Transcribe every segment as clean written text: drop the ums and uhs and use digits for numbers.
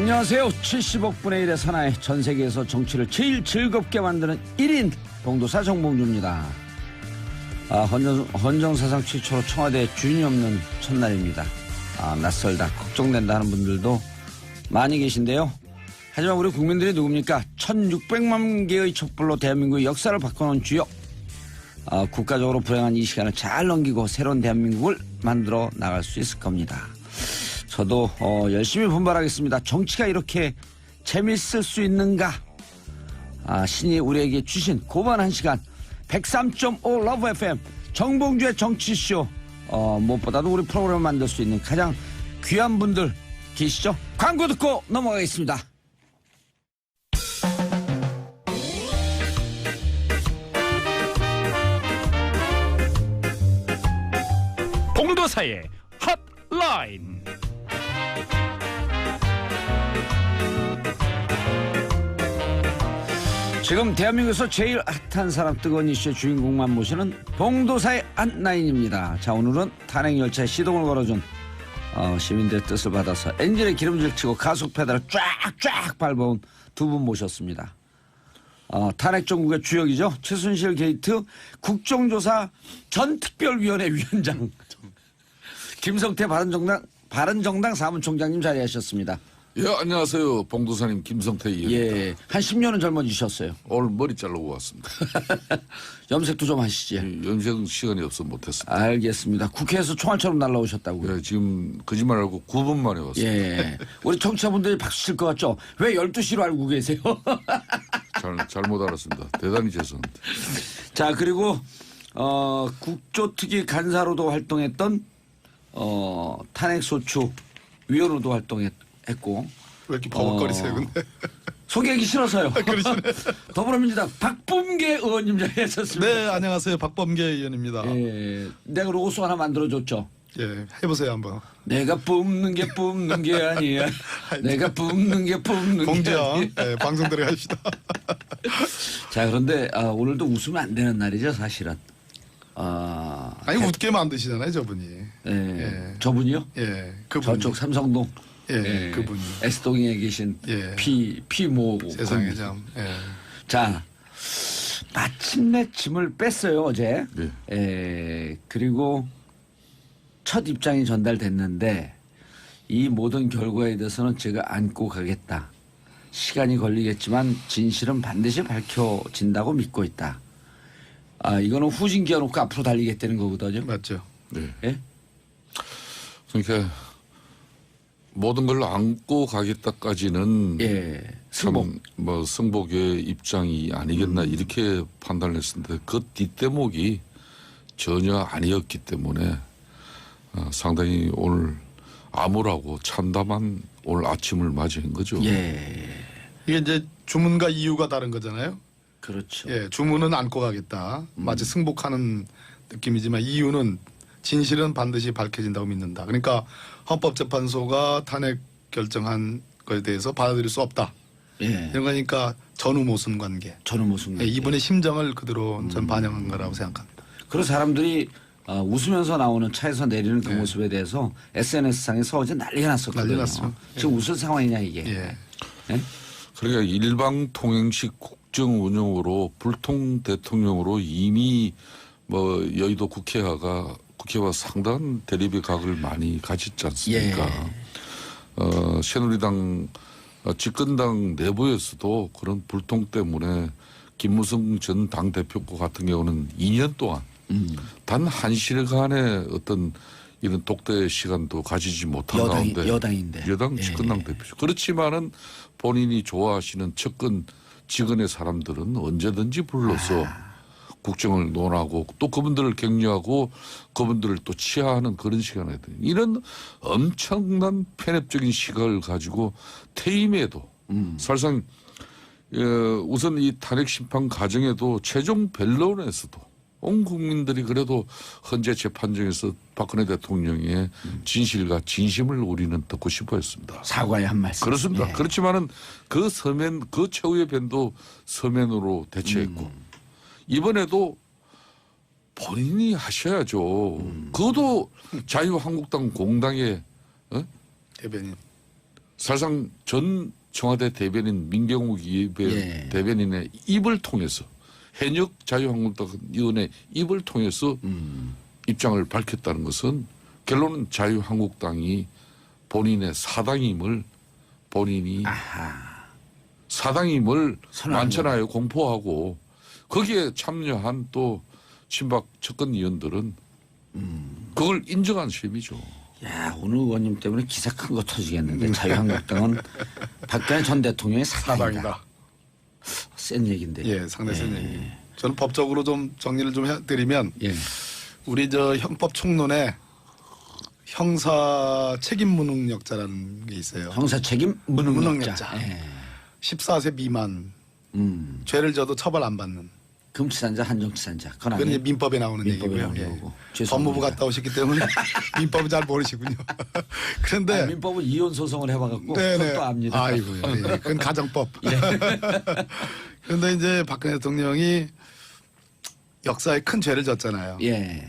안녕하세요. 70억 분의 1의 사나이, 전 세계에서 정치를 제일 즐겁게 만드는 1인 봉도사 정봉주입니다. 헌정사상 최초로 청와대에 주인이 없는 첫날입니다. 낯설다, 걱정된다 하는 분들도 많이 계신데요. 하지만 우리 국민들이 누굽니까? 1600만 개의 촛불로 대한민국의 역사를 바꿔놓은 주역. 국가적으로 불행한 이 시간을 잘 넘기고 새로운 대한민국을 만들어 나갈 수 있을 겁니다. 저도 열심히 분발하겠습니다. 정치가 이렇게 재밌을 수 있는가? 신이 우리에게 주신 고만한 시간 103.5 러브 FM 정봉주의 정치쇼. 무엇보다도 우리 프로그램을 만들 수 있는 가장 귀한 분들 계시죠? 광고 듣고 넘어가겠습니다. 봉도사의 핫라인. 지금 대한민국에서 제일 핫한 사람, 뜨거운 이슈의 주인공만 모시는 봉도사의 핫라인입니다. 자, 오늘은 탄핵열차에 시동을 걸어준 시민들의 뜻을 받아서 엔진에 기름질 치고 가속 페달을 쫙쫙 밟아온 두 분 모셨습니다. 탄핵 정국의 주역이죠. 최순실 게이트 국정조사 전특별위원회 위원장 김성태 바른정당 사무총장님 자리하셨습니다. 예, 안녕하세요. 봉도사님 김성태입니다. 예, 한 10년은 젊어지셨어요. 오늘 머리 자르고 왔습니다. 염색도 좀 하시지. 염색 시간이 없어 못했습니다. 알겠습니다. 국회에서 총알처럼 날라오셨다고요. 예, 지금 거짓말하고 9분 만에 왔습니다. 예, 우리 청취자분들이 박수 칠 것 같죠? 왜 12시로 알고 계세요? 잘못 알았습니다. 대단히 죄송합니다. 자, 그리고 국조특위 간사로도 활동했던 탄핵소추 위원으로도 활동했고. 왜 이렇게 버벅거리세요, 근데? 소개하기 싫어서요. 더불어민주당 박범계 의원님 자리하셨습니다. 네, 안녕하세요. 박범계 의원입니다. 예, 내가 로고송 하나 만들어줬죠. 예, 해보세요, 한번. 내가 뿜는 게 아니야. 내가 뿜는 게 공지요. 아니야. 네, 방송 들어갑시다. 자, 그런데 오늘도 웃으면 안 되는 날이죠, 사실은. 아니, 웃게 만드시잖아요, 저분이. 예. 저분이요? 예, 그분. 저쪽 삼성동. 예, 그분이. S동에 계신 예. 피모. 세상에 참. 예. 자, 마침내 짐을 뺐어요, 어제. 네. 그리고 첫 입장이 전달됐는데 이 모든 결과에 대해서는 제가 안고 가겠다. 시간이 걸리겠지만 진실은 반드시 밝혀진다고 믿고 있다. 이거는 후진 기어놓고 앞으로 달리겠다는 거거든요. 맞죠. 네. 예? 그러니까 모든 걸 안고 가겠다까지는 예. 승복. 뭐 승복의 입장이 아니겠나 이렇게 판단을 했었는데 그 뒷대목이 전혀 아니었기 때문에 상당히 오늘 암울하고 참담한 오늘 아침을 맞이한 거죠. 예. 이게 이제 주문과 이유가 다른 거잖아요. 그렇죠. 예, 주문은 안고 가겠다. 마치 승복하는 느낌이지만 이유는 진실은 반드시 밝혀진다고 믿는다. 그러니까 헌법재판소가 탄핵 결정한 것에 대해서 받아들일 수 없다. 예. 이런 거니까 전우모순 관계. 저는 무슨 예, 이분의 심정을 그대로 전 반영한 거라고 생각합니다. 그런 사람들이 웃으면서 나오는 차에서 내리는 그 네. 모습에 대해서 SNS상에서 어제 난리가 났었거든요. 난리 났어요. 지금 웃을 상황이냐 이게. 예. 예? 그러니까 일방 통행식 국정 운영으로 불통 대통령으로 이미 뭐 여의도 국회와 상당한 대립의 각을 많이 가졌지 않습니까? 새누리당 집권당 내부에서도 그런 불통 때문에 김무성 전 당대표 같은 경우는 2년 동안 단 한 시간의 어떤 이런 독대 시간도 가지지 못한 가운데 여당인데. 여당 집권당 대표죠. 그렇지만은 본인이 좋아하시는 측근 직원의 사람들은 언제든지 불러서 국정을 논하고 또 그분들을 격려하고 그분들을 또 치하하는 그런 시간에 이런 엄청난 편협적인 시각을 가지고 퇴임에도 사실상 우선 이 탄핵 심판 과정에도 최종 변론에서도 온 국민들이 그래도 헌재 재판정에서 박근혜 대통령의 진실과 진심을 우리는 듣고 싶어 했습니다. 사과의 한 말씀. 그렇습니다. 예. 그렇지만은 그 서면, 그 최후의 변도 서면으로 대처했고 이번에도 본인이 하셔야죠. 그것도 자유한국당 공당의 대변인. 사실상 전 청와대 대변인 민경욱 예. 대변인의 입을 통해서 현역 자유한국당 의원의 입을 통해서 입장을 밝혔다는 것은 결론은 자유한국당이 본인의 사당임을 본인이 사당임을 선언한 만천하에 공포하고 거기에 참여한 또 친박 측근 의원들은 그걸 인정한 셈이죠. 야, 오늘 의원님 때문에 기사 큰 거 터지겠는데 자유한국당은 박근혜 전 대통령의 사당이다. 사당이다. 센 얘기인데. 예, 상당히 센 얘기. 저는 법적으로 좀 정리를 좀 해드리면 예. 우리 저 형법 총론에 형사 책임 무능력자라는 게 있어요. 형사 책임 무능력자. 무능력자. 예. 14세 미만 죄를 져도 처벌 안 받는. 금치산자 한정치산자. 그건 그건 이제 아니에요. 민법에 나오는 민법에 얘기고요. 나오는 예. 거고. 법무부 죄송합니다. 갔다 오셨기 때문에 민법을 잘 모르시군요. 그런데 아니, 민법은 이혼 소송을 해봐갖고 네네. 그것도 압니다. 아이고, 예. 그건 가정법. 그런데 이제 박근혜 대통령이 역사에 큰 죄를 졌잖아요. 예.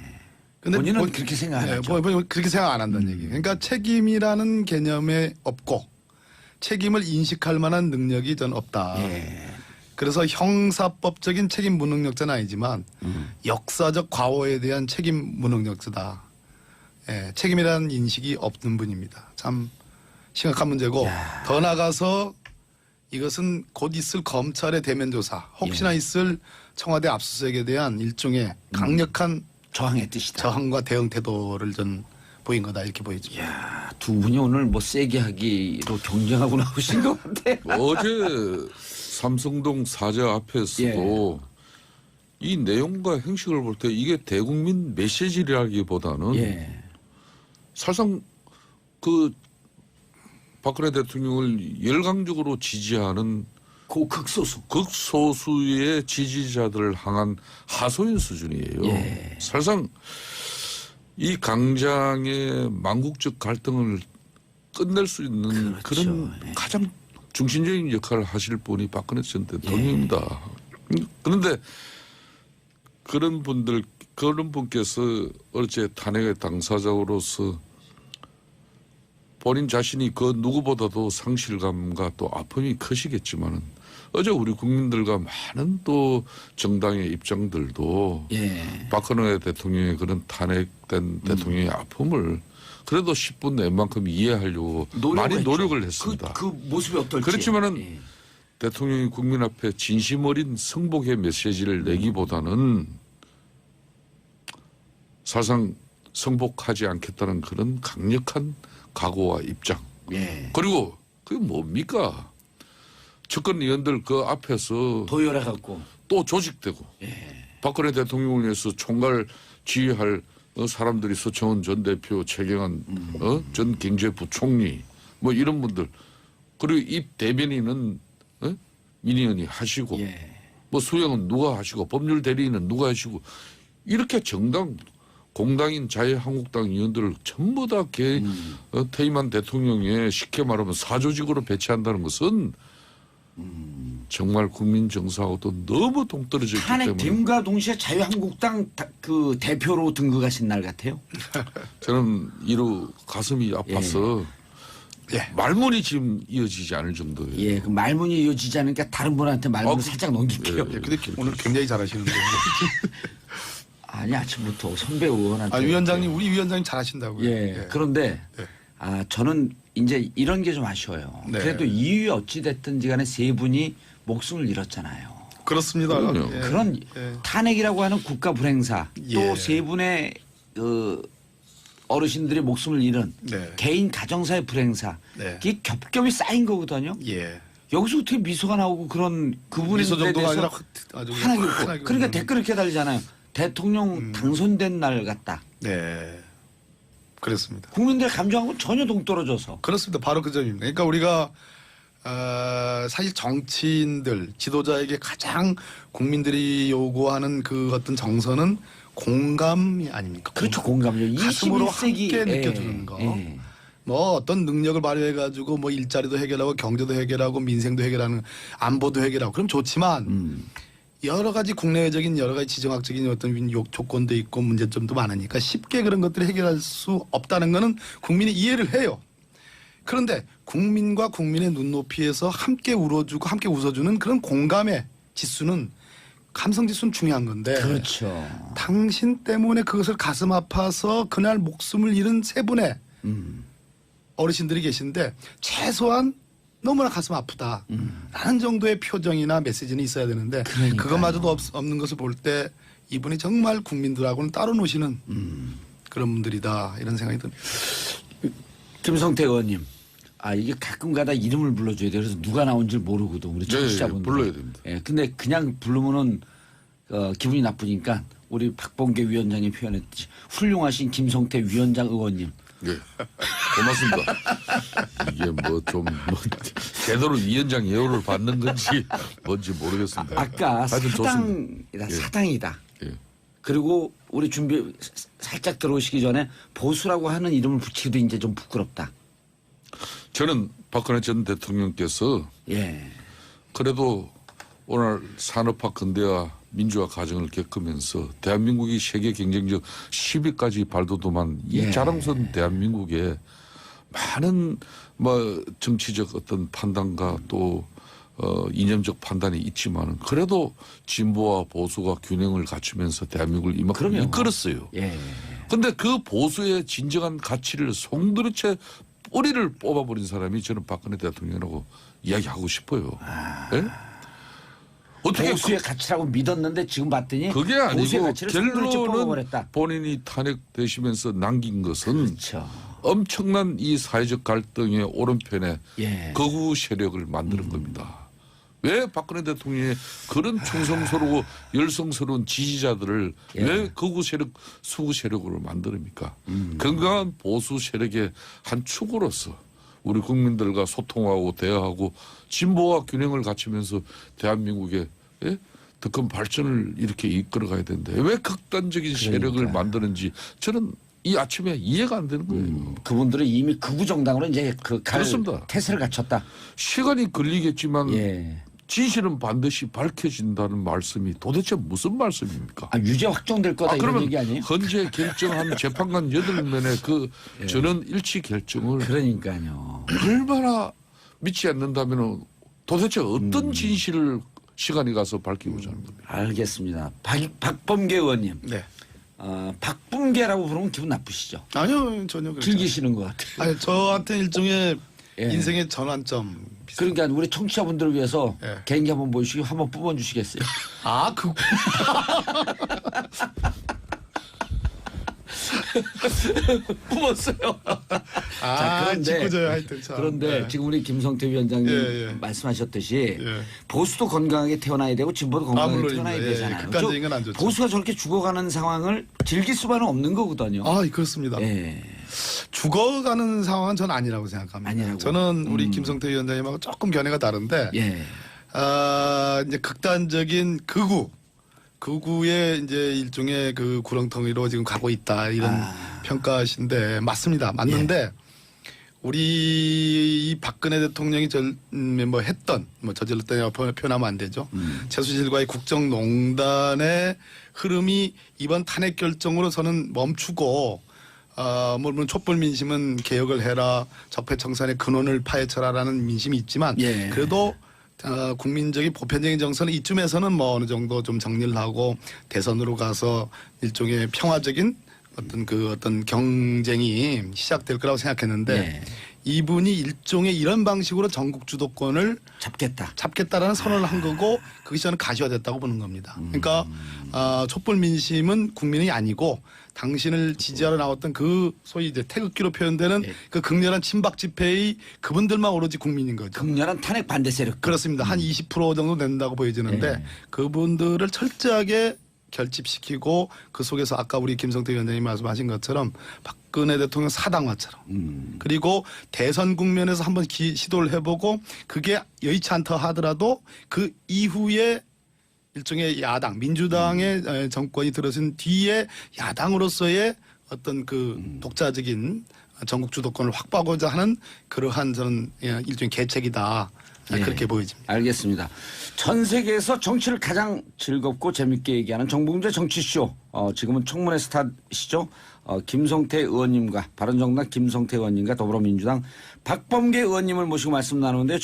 근데 본인은 그렇게 생각 안 하죠. 그렇게 생각 안 한다는 얘기. 그러니까 책임이라는 개념에 없고 책임을 인식할 만한 능력이 전 없다. 예. 그래서 형사법적인 책임 무능력자는 아니지만 역사적 과오에 대한 책임 무능력자다. 예, 책임이라는 인식이 없는 분입니다. 참 심각한 문제고 더 나아가서 이것은 곧 있을 검찰의 대면 조사, 혹시나 있을 청와대 압수수색에 대한 일종의 강력한 저항의 뜻이다. 저항과 대응 태도를 전 보인 거다 이렇게 보이죠. 야, 두 분이 오늘 뭐 세게 하기로 경쟁하고 나오신 것 같아. 어제 삼성동 사저 앞에서도 이 내용과 형식을 볼 때 이게 대국민 메시지라기보다는 예. 사실상 그 박근혜 대통령을 열광적으로 지지하는 그 극소수. 극소수의 지지자들을 향한 하소연 수준이에요. 예. 사실상 이 강장의 망국적 갈등을 끝낼 수 있는 그렇죠. 그런 예. 가장 중심적인 역할을 하실 분이 박근혜 전 대통령입니다. 그런데 그런 분께서 어제 탄핵의 당사자로서 본인 자신이 그 누구보다도 상실감과 또 아픔이 크시겠지만은 어제 우리 국민들과 많은 또 정당의 입장들도 예. 박근혜 대통령의 그런 탄핵된 대통령의 아픔을 그래도 10분 내만큼 이해하려고 많이 했죠. 노력을 했습니다. 그 모습이 어떨지. 그렇지만은 예. 대통령이 국민 앞에 진심 어린 승복의 메시지를 내기보다는 사실상 승복하지 않겠다는 그런 강력한 각오와 입장. 예. 그리고 그게 뭡니까? 측근 의원들 그 앞에서 도열해갖고. 또 조직되고 박근혜 대통령을 위해서 총괄 지휘할 사람들이 서청원 전 대표, 최경환 전 경제부총리 뭐 이런 분들 그리고 이 대변인은 민의원이 하시고 예. 뭐 수행은 누가 하시고 법률 대리인은 누가 하시고 이렇게 정당 공당인 자유한국당 의원들을 전부 다 퇴임한 대통령의 쉽게 말하면 사조직으로 배치한다는 것은 정말 국민 정서하고도 너무 동떨어져 있기 탄핵 때문에 됨과 동시에 자유한국당 그 대표로 등극하신 날 같아요. 저는 이루 가슴이 아파서 예. 말문이 지금 이어지지 않을 정도예요. 예, 그 말문이 이어지지 않으니까 다른 분한테 말문을 살짝 넘길게요. 예, 근데 오늘 굉장히 잘하시는데. 아니 아침부터 선배 의원한테. 아, 위원장님, 우리 위원장님 잘하신다고요. 예. 그런데 저는 이제 이런 게 좀 아쉬워요. 네. 그래도 이유 어찌 됐든지 간에 세 분이 목숨을 잃었잖아요. 그렇습니다. 그럼요. 예. 그런 탄핵이라고 하는 국가 불행사 예. 또 세 분의 어르신들이 목숨을 잃은 네. 개인 가정사의 불행사 네. 이게 겹겹이 쌓인 거거든요. 예. 여기서 어떻게 미소가 나오고 그런 그분에 미소 정도가 아니라 대해서 아주 환하게 웃고 환하게 그러니까 웃는. 댓글 이렇게 달리잖아요. 대통령 당선된 날 같다. 네. 그렇습니다. 국민들의 감정하고 전혀 동떨어져서. 그렇습니다. 바로 그 점입니다. 그러니까 우리가 사실 정치인들, 지도자에게 가장 국민들이 요구하는 그 어떤 정서는 공감이 아닙니까? 그렇죠. 공감력. 가슴으로 21세기 함께 느껴주는 거. 예. 뭐 어떤 능력을 발휘해가지고 뭐 일자리도 해결하고 경제도 해결하고 민생도 해결하는 안보도 해결하고 그럼 좋지만 여러 가지 국내적인 여러 가지 지정학적인 어떤 조건도 있고 문제점도 많으니까 쉽게 그런 것들을 해결할 수 없다는 거는 국민이 이해를 해요. 그런데 국민과 국민의 눈높이에서 함께 울어주고 함께 웃어주는 그런 공감의 지수는 감성 지수는 중요한 건데 그렇죠. 당신 때문에 그것을 가슴 아파서 그날 목숨을 잃은 세 분의 어르신들이 계신데 최소한 너무나 가슴 아프다라는 정도의 표정이나 메시지는 있어야 되는데 그러니까요. 그것마저도 없는 것을 볼 때 이분이 정말 국민들하고는 따로 노시는 그런 분들이다 이런 생각이 듭니다. 김성태 의원님. 이게 가끔가다 이름을 불러줘야 돼요. 그래서 누가 나온지 모르거든 우리 청취자분들. 불러야 됩니다. 예, 근데 그냥 부르면은 기분이 나쁘니까 우리 박범계 위원장이 표현했듯이 훌륭하신 김성태 위원장 의원님. 예. 고맙습니다. 이게 제대로 위원장 예우를 받는 건지 뭔지 모르겠습니다. 아까 하여튼 사당이다. 예. 사당이다. 예. 그리고 우리 준비 살짝 들어오시기 전에 보수라고 하는 이름을 붙이기도 이제 좀 부끄럽다. 저는 박근혜 전 대통령께서 예. 그래도 오늘 산업화 근대화 민주화 과정을 겪으면서 대한민국이 세계 경쟁력 10위까지 발돋움한 이 예. 자랑스러운 대한민국에 많은 정치적 어떤 판단과 또 이념적 판단이 있지만은 그래도 진보와 보수가 균형을 갖추면서 대한민국을 이만큼 그럼요. 이끌었어요. 예. 그런데 그 보수의 진정한 가치를 송두리째 뿌리를 뽑아버린 사람이 저는 박근혜 대통령이라고 이야기하고 싶어요. 예? 어떻게 보수의 가치라고 믿었는데 지금 봤더니 그게 보수의 아니고 가치를 손들어 결론은 뽑아버렸다. 본인이 탄핵되시면서 남긴 것은 그렇죠. 엄청난 이 사회적 갈등의 오른편에 예. 거구 세력을 만드는 겁니다. 왜 박근혜 대통령의 그런 충성스러고 열성스러운 지지자들을 예. 왜 거구 세력, 수구 세력으로 만듭니까? 건강한 보수 세력의 한 축으로서 우리 국민들과 소통하고 대화하고 진보와 균형을 갖추면서 대한민국의 더 큰 발전을 이렇게 이끌어가야 되는데 왜 극단적인 세력을 만드는지 저는 이 아침에 이해가 안 되는 거예요. 그분들은 이미 극우 정당으로 이제 그렇습니다. 태세를 갖췄다. 시간이 걸리겠지만 예. 진실은 반드시 밝혀진다는 말씀이 도대체 무슨 말씀입니까? 유죄 확정될 거다 이런 그러면 얘기 아니에요? 헌재 결정한 재판관 8명의 그 전원 일치 결정을 그러니까요. 얼마나 믿지 않는다면 도대체 어떤 진실을 시간이 가서 밝히고자 하는 겁니까? 알겠습니다. 박범계 의원님. 네. 박범계라고 부르면 기분 나쁘시죠? 아니요 전혀 그렇지 않아요. 즐기시는 것 같아요. 아니 저한테 일종의 예. 인생의 전환점. 그러니까 우리 청취자분들을 위해서 예. 개인기 한번 보여주시고 한번 뽑아주시겠어요? 뽑았어요. 짓궂어요 하여튼 참. 그런데 네. 지금 우리 김성태 위원장님 예, 예. 말씀하셨듯이 예. 보수도 건강하게 태어나야 되고 진보도 건강하게 물론입니다. 태어나야 예, 되잖아요. 극단적인 건 안 좋죠. 보수가 저렇게 죽어가는 상황을 즐길 수만은 없는 거거든요. 그렇습니다. 예. 죽어가는 상황은 저는 아니라고 생각합니다. 아니라고? 저는 우리 김성태 위원장님하고 조금 견해가 다른데 예. 이제 극단적인 극우의 이제 일종의 그 구렁텅이로 지금 가고 있다 이런 평가신데 맞습니다. 맞는데 우리 이 박근혜 대통령이 저질렀다고 표현하면 안 되죠. 최수실과의 국정농단의 흐름이 이번 탄핵 결정으로 저는 멈추고 물론 촛불 민심은 개혁을 해라, 적폐청산의 근원을 파헤쳐라라는 민심이 있지만 예. 그래도 국민적인 보편적인 정서는 이쯤에서는 어느 정도 좀 정리를 하고 대선으로 가서 일종의 평화적인 어떤 경쟁이 시작될 거라고 생각했는데 예. 이분이 일종의 이런 방식으로 전국 주도권을 잡겠다라는 선언을 한 거고 그것이 저는 가시화됐다고 보는 겁니다. 그러니까 촛불 민심은 국민이 아니고 당신을 지지하러 나왔던 그 소위 이제 태극기로 표현되는 그 극렬한 친박 집회의 그분들만 오로지 국민인 거죠. 극렬한 탄핵 반대 세력. 그렇습니다. 한 20% 정도 된다고 보여지는데 그분들을 철저하게 결집시키고 그 속에서 아까 우리 김성태 위원장님 말씀하신 것처럼 박근혜 대통령 사당화처럼 그리고 대선 국면에서 한번 시도를 해보고 그게 여의치 않다 하더라도 그 이후에 일종의 야당 민주당의 정권이 들어선 뒤에 야당으로서의 어떤 그 독자적인 전국 주도권을 확보하고자 하는 그러한 저는 일종의 계책이다. 그렇게 보여집니다. 알겠습니다. 전 세계에서 정치를 가장 즐겁고 재밌게 얘기하는 정봉재 정치쇼. 지금은 청문회 스타시죠. 김성태 의원님과 바른정당 김성태 의원님과 더불어민주당 박범계 의원님을 모시고 말씀 나누는데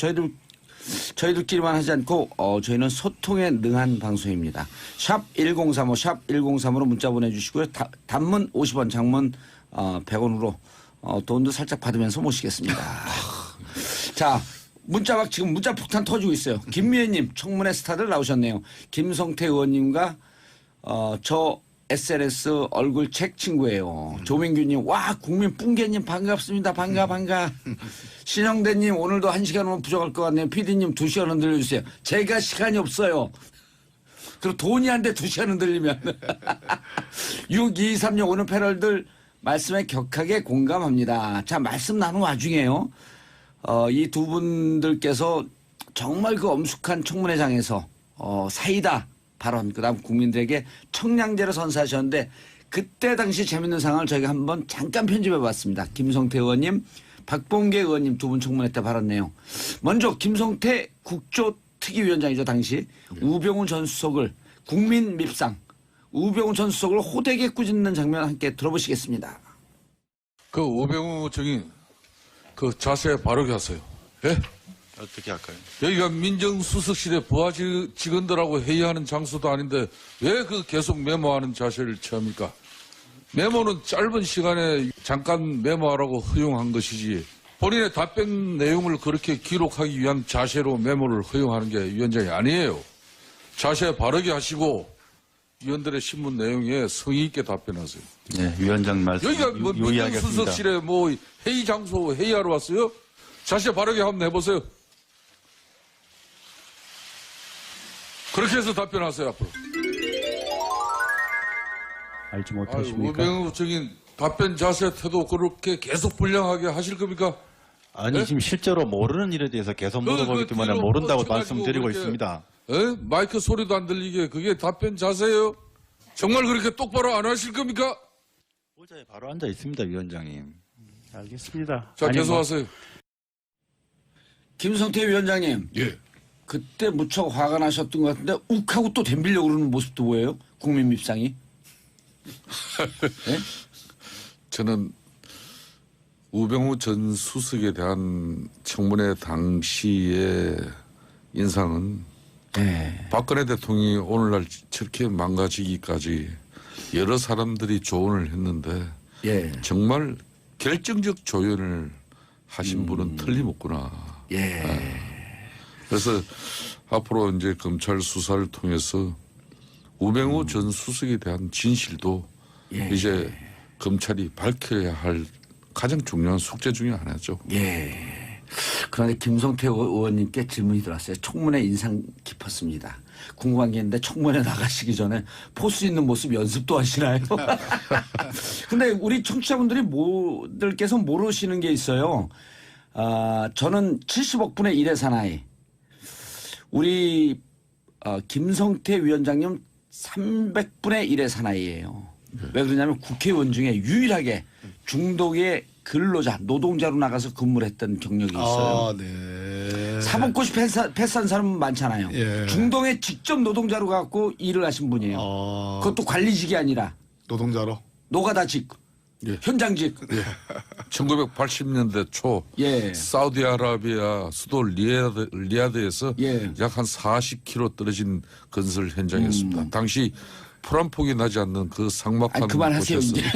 저희들끼리만 하지 않고 저희는 소통에 능한 방송입니다. 샵 1035, 샵 1035로 문자 보내주시고요. 단문 50원, 장문 100원으로 돈도 살짝 받으면서 모시겠습니다. 자, 지금 문자 폭탄 터지고 있어요. 김미애님 청문회 스타들 나오셨네요. 김성태 의원님과 저 SNS 얼굴 책 친구예요. 조민규님, 와, 국민 뿡개님 반갑습니다. 반가. 신영대님, 오늘도 1시간 오면 부족할 것 같네요. PD님 2시간 흔들려주세요. 제가 시간이 없어요. 그리고 돈이 안 돼 2시간 흔들리면. 6236 오늘 패널들 말씀에 격하게 공감합니다. 자, 말씀 나눈 와중에요. 이 두 분들께서 정말 그 엄숙한 청문회장에서 사이다 발언, 그다음 국민들에게 청량제를 선사하셨는데 그때 당시 재밌는 상황을 저희가 한번 잠깐 편집해봤습니다. 김성태 의원님, 박범계 의원님 두 분 청문회 때 발언 내용. 먼저 김성태 국조특위위원장이죠 당시. 우병우 전 수석을 국민 밉상, 우병우 전 수석을 호되게 꾸짖는 장면 함께 들어보시겠습니다. 그 우병우 정인 그 자세 바르게 하세요. 예? 어떻게 할까요? 여기가 민정수석실의 부하 직원들하고 회의하는 장소도 아닌데 왜 그 계속 메모하는 자세를 취합니까? 메모는 짧은 시간에 잠깐 메모하라고 허용한 것이지 본인의 답변 내용을 그렇게 기록하기 위한 자세로 메모를 허용하는 게 위원장이 아니에요. 자세 바르게 하시고 위원들의 신문 내용에 성의 있게 답변하세요. 네, 위원장 말씀 여기가 뭐 유의하겠습니다. 민정수석실에 뭐 회의 장소 회의하러 왔어요? 자세 바르게 한번 해보세요. 그렇게 해서 답변하세요 앞으로. 알지 못하십니까? 우병우적인 답변 자세 태도 그렇게 계속 불량하게 하실 겁니까? 아니 네? 지금 실제로 모르는 일에 대해서 계속 물어보기 때문에 뒤로 모른다고 뻗쳐가지고 말씀드리고 그렇게, 있습니다. 마이크 소리도 안 들리게 그게 답변 자세예요? 정말 그렇게 똑바로 안 하실 겁니까? 의자에 바로 앉아 있습니다, 위원장님. 알겠습니다. 자 아니, 계속하세요. 김성태 위원장님. 예. 그때 무척 화가 나셨던 것 같은데 욱하고 또 덤비려고 그러는 모습도 보여요? 국민 밉상이. 네? 저는 우병우 전 수석에 대한 청문회 당시의 인상은 네. 박근혜 대통령이 오늘날 저렇게 망가지기까지 여러 사람들이 조언을 했는데 예. 정말 결정적 조언을 하신 분은 틀림없구나. 예. 그래서 앞으로 이제 검찰 수사를 통해서 우병우 전 수석에 대한 진실도 예. 이제 검찰이 밝혀야 할 가장 중요한 숙제 중에 하나죠. 예. 그런데 김성태 의원님께 질문이 들어왔어요. 청문회 인상 깊었습니다. 궁금한 게 있는데 청문회 나가시기 전에 포스 있는 모습 연습도 하시나요? 근데 우리 청취자분들께서 모르시는 게 있어요. 저는 70억 분의 1의 사나이. 우리 김성태 위원장님 300분의 1의 사나이예요. 왜 그러냐면 국회의원 중에 유일하게 중도의 근로자, 노동자로 나가서 근무를 했던 경력이 있어요. 아, 네. 사법고시 패스한 사람은 많잖아요. 예. 중동에 직접 노동자로 가고 일을 하신 분이에요. 그것도 관리직이 아니라 노동자로. 노가다직, 예. 현장직. 1980년대 초 예. 사우디아라비아 수도 리야드에서 예. 약 한 40km 떨어진 건설 현장이었습니다. 당시 풀한폭이 나지 않는 그 삭막한 그만하세요 곳에서 이제.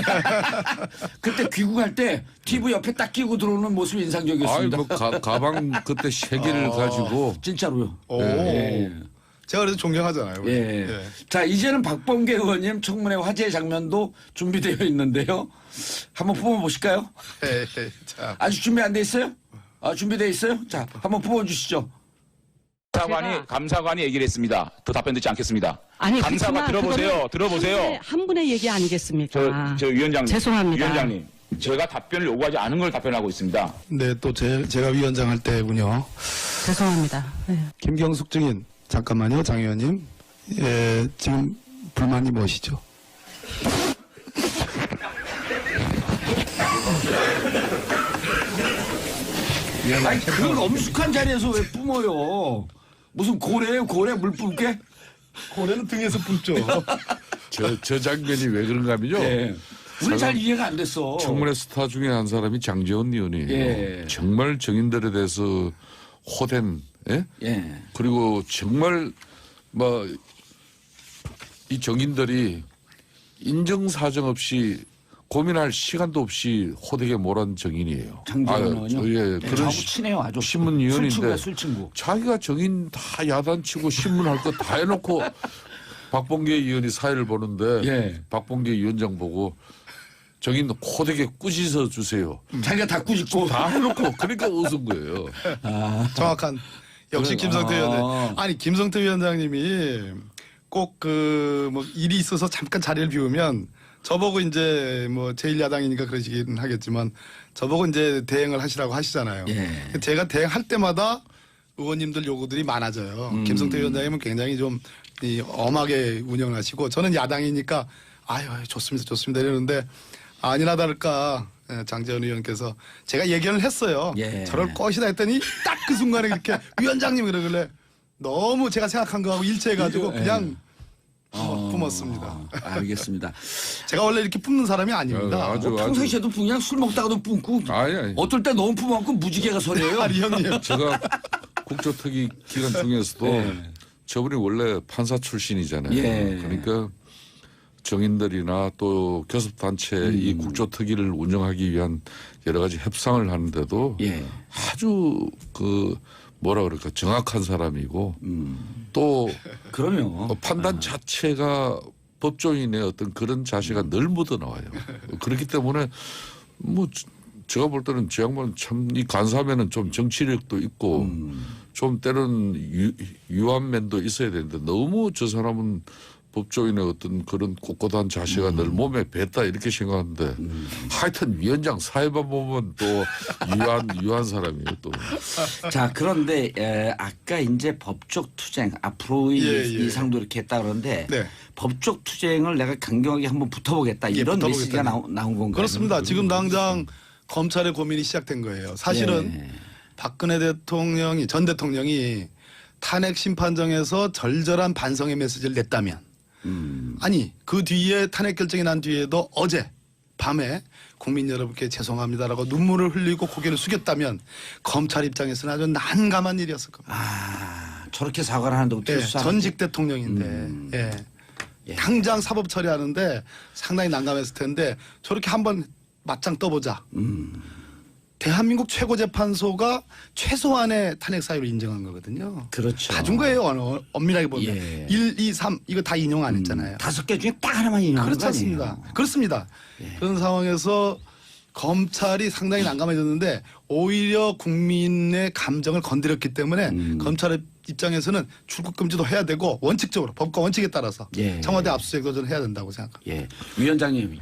그때 귀국할 때 TV 옆에 딱 끼고 들어오는 모습이 인상적이었습니다. 뭐 가방 그때 3개를 가지고 진짜로요. 오. 예. 제가 그래서 존경하잖아요. 예. 자, 이제는 박범계 의원님 청문회 화제 장면도 준비되어 있는데요. 한번 뽑아보실까요? 예. 자, 아직 준비 안 돼 있어요? 준비되어 있어요? 자, 한번 뽑아주시죠. 감사관이 얘기를 했습니다. 더 답변 듣지 않겠습니다. 아니, 감사관 그렇지만 들어보세요. 한 분의 얘기 아니겠습니까? 저 위원장님. 죄송합니다. 위원장님. 제가 답변을 요구하지 않은 걸 답변하고 있습니다. 네, 또 제가 위원장 할 때군요. 죄송합니다. 네. 김경숙 증인, 잠깐만요, 장 의원님. 예, 지금 불만이 무엇이죠? 아니, 그 엄숙한 자리에서 왜 뿜어요? 무슨 고래예요? 고래 물 뿜게? 고래는 등에서 뿜죠. 저 장면이 왜 그런가 하면요. 예. 우리 잘 이해가 안 됐어. 청문회 스타 중에 한 사람이 장제원 의원이에요. 예. 정말 정인들에 대해서 호된, 예? 예. 그리고 정말 뭐 이 정인들이 인정사정 없이 고민할 시간도 없이 호되게 몰아한 정인이에요. 장제원 의원요. 예, 그런 저하고 친해요, 아주. 신문위원인데 술친구야, 술친구. 자기가 정인 다 야단치고 신문할 거 다 해놓고 박봉계 의원이 사회를 보는데 예. 박봉계 위원장 보고 정인 호되게 꾸짖어 주세요. 자기가 다 꾸짖고. 다 해놓고 그러니까 웃은 거예요. 정확한 역시 김성태 위원장. 아니 김성태 위원장님이 꼭 그 뭐 일이 있어서 잠깐 자리를 비우면 저보고 이제 뭐 제1야당이니까 그러시긴 하겠지만 저보고 이제 대행을 하시라고 하시잖아요. 예. 제가 대행할 때마다 의원님들 요구들이 많아져요. 김성태 위원장님은 굉장히 좀 이 엄하게 운영을 하시고 저는 야당이니까 아유 좋습니다 좋습니다 이러는데 아니나 다를까 장제원 의원께서 제가 예견을 했어요. 예. 저럴 것이다 했더니 딱 그 순간에 이렇게 위원장님 그러길래 너무 제가 생각한 거하고 일치해가지고 그냥 뿜었습니다. 알겠습니다. 제가 원래 이렇게 뿜는 사람이 아닙니다. 아주 평소에도 그냥 술 먹다가도 뿜고 아니. 어떨 때 너무 뿜어갖고 무지개가 서려요. 아니 형님. 제가 국조특위 기간 중에서도 예. 저분이 원래 판사 출신이잖아요. 예. 그러니까 정인들이나 또 교섭단체 이 국조특위를 운영하기 위한 여러 가지 협상을 하는데도 예. 아주 그 뭐라 그럴까 정확한 사람이고 또 그러면 판단 자체가 법조인의 어떤 그런 자세가 늘 묻어나와요. 그렇기 때문에 뭐 제가 볼 때는 저 양반 참 이 간사면은 좀 정치력도 있고 좀 때는 유한 면도 있어야 되는데 너무 저 사람은 법조인의 어떤 그런 꼿꼿한 자세가 늘 몸에 뱄다 이렇게 생각하는데 하여튼 위원장 사회만 보면 또 유한 사람이에요 또. 자 그런데 아까 이제 법적 투쟁 앞으로의 이상도 이렇게 했다 그러는데 네. 법적 투쟁을 내가 강경하게 한번 붙어보겠다 이런 붙어보겠다. 메시지가 나온 건가요? 그렇습니다. 지금 당장 검찰의 고민이 시작된 거예요. 사실은 예. 박근혜 대통령이 전 대통령이 탄핵 심판정에서 절절한 반성의 메시지를 냈다면 아니 그 뒤에 탄핵 결정이 난 뒤에도 어제 밤에 국민 여러분께 죄송합니다라고 눈물을 흘리고 고개를 숙였다면 검찰 입장에서는 아주 난감한 일이었을 겁니다. 아 저렇게 사과를 하는데 어떻게 예, 수사를 전직 대통령인데 예. 당장 사법 처리하는데 상당히 난감했을 텐데 저렇게 한번 맞짱 떠보자. 대한민국 최고재판소가 최소한의 탄핵 사유를 인정한 거거든요. 그렇죠. 다 준 거예요. 엄밀하게 보면. 예. 1, 2, 3 이거 다 인용 안 했잖아요. 5개 중에 딱 하나만 인용한 그렇지 거 아니에요? 않습니다. 그렇습니다. 그런 상황에서 검찰이 상당히 난감해졌는데 오히려 국민의 감정을 건드렸기 때문에 검찰의 입장에서는 출국 금지도 해야 되고 원칙적으로 법과 원칙에 따라서 예. 청와대 압수수색 도전을 해야 된다고 생각합니다. 예. 위원장님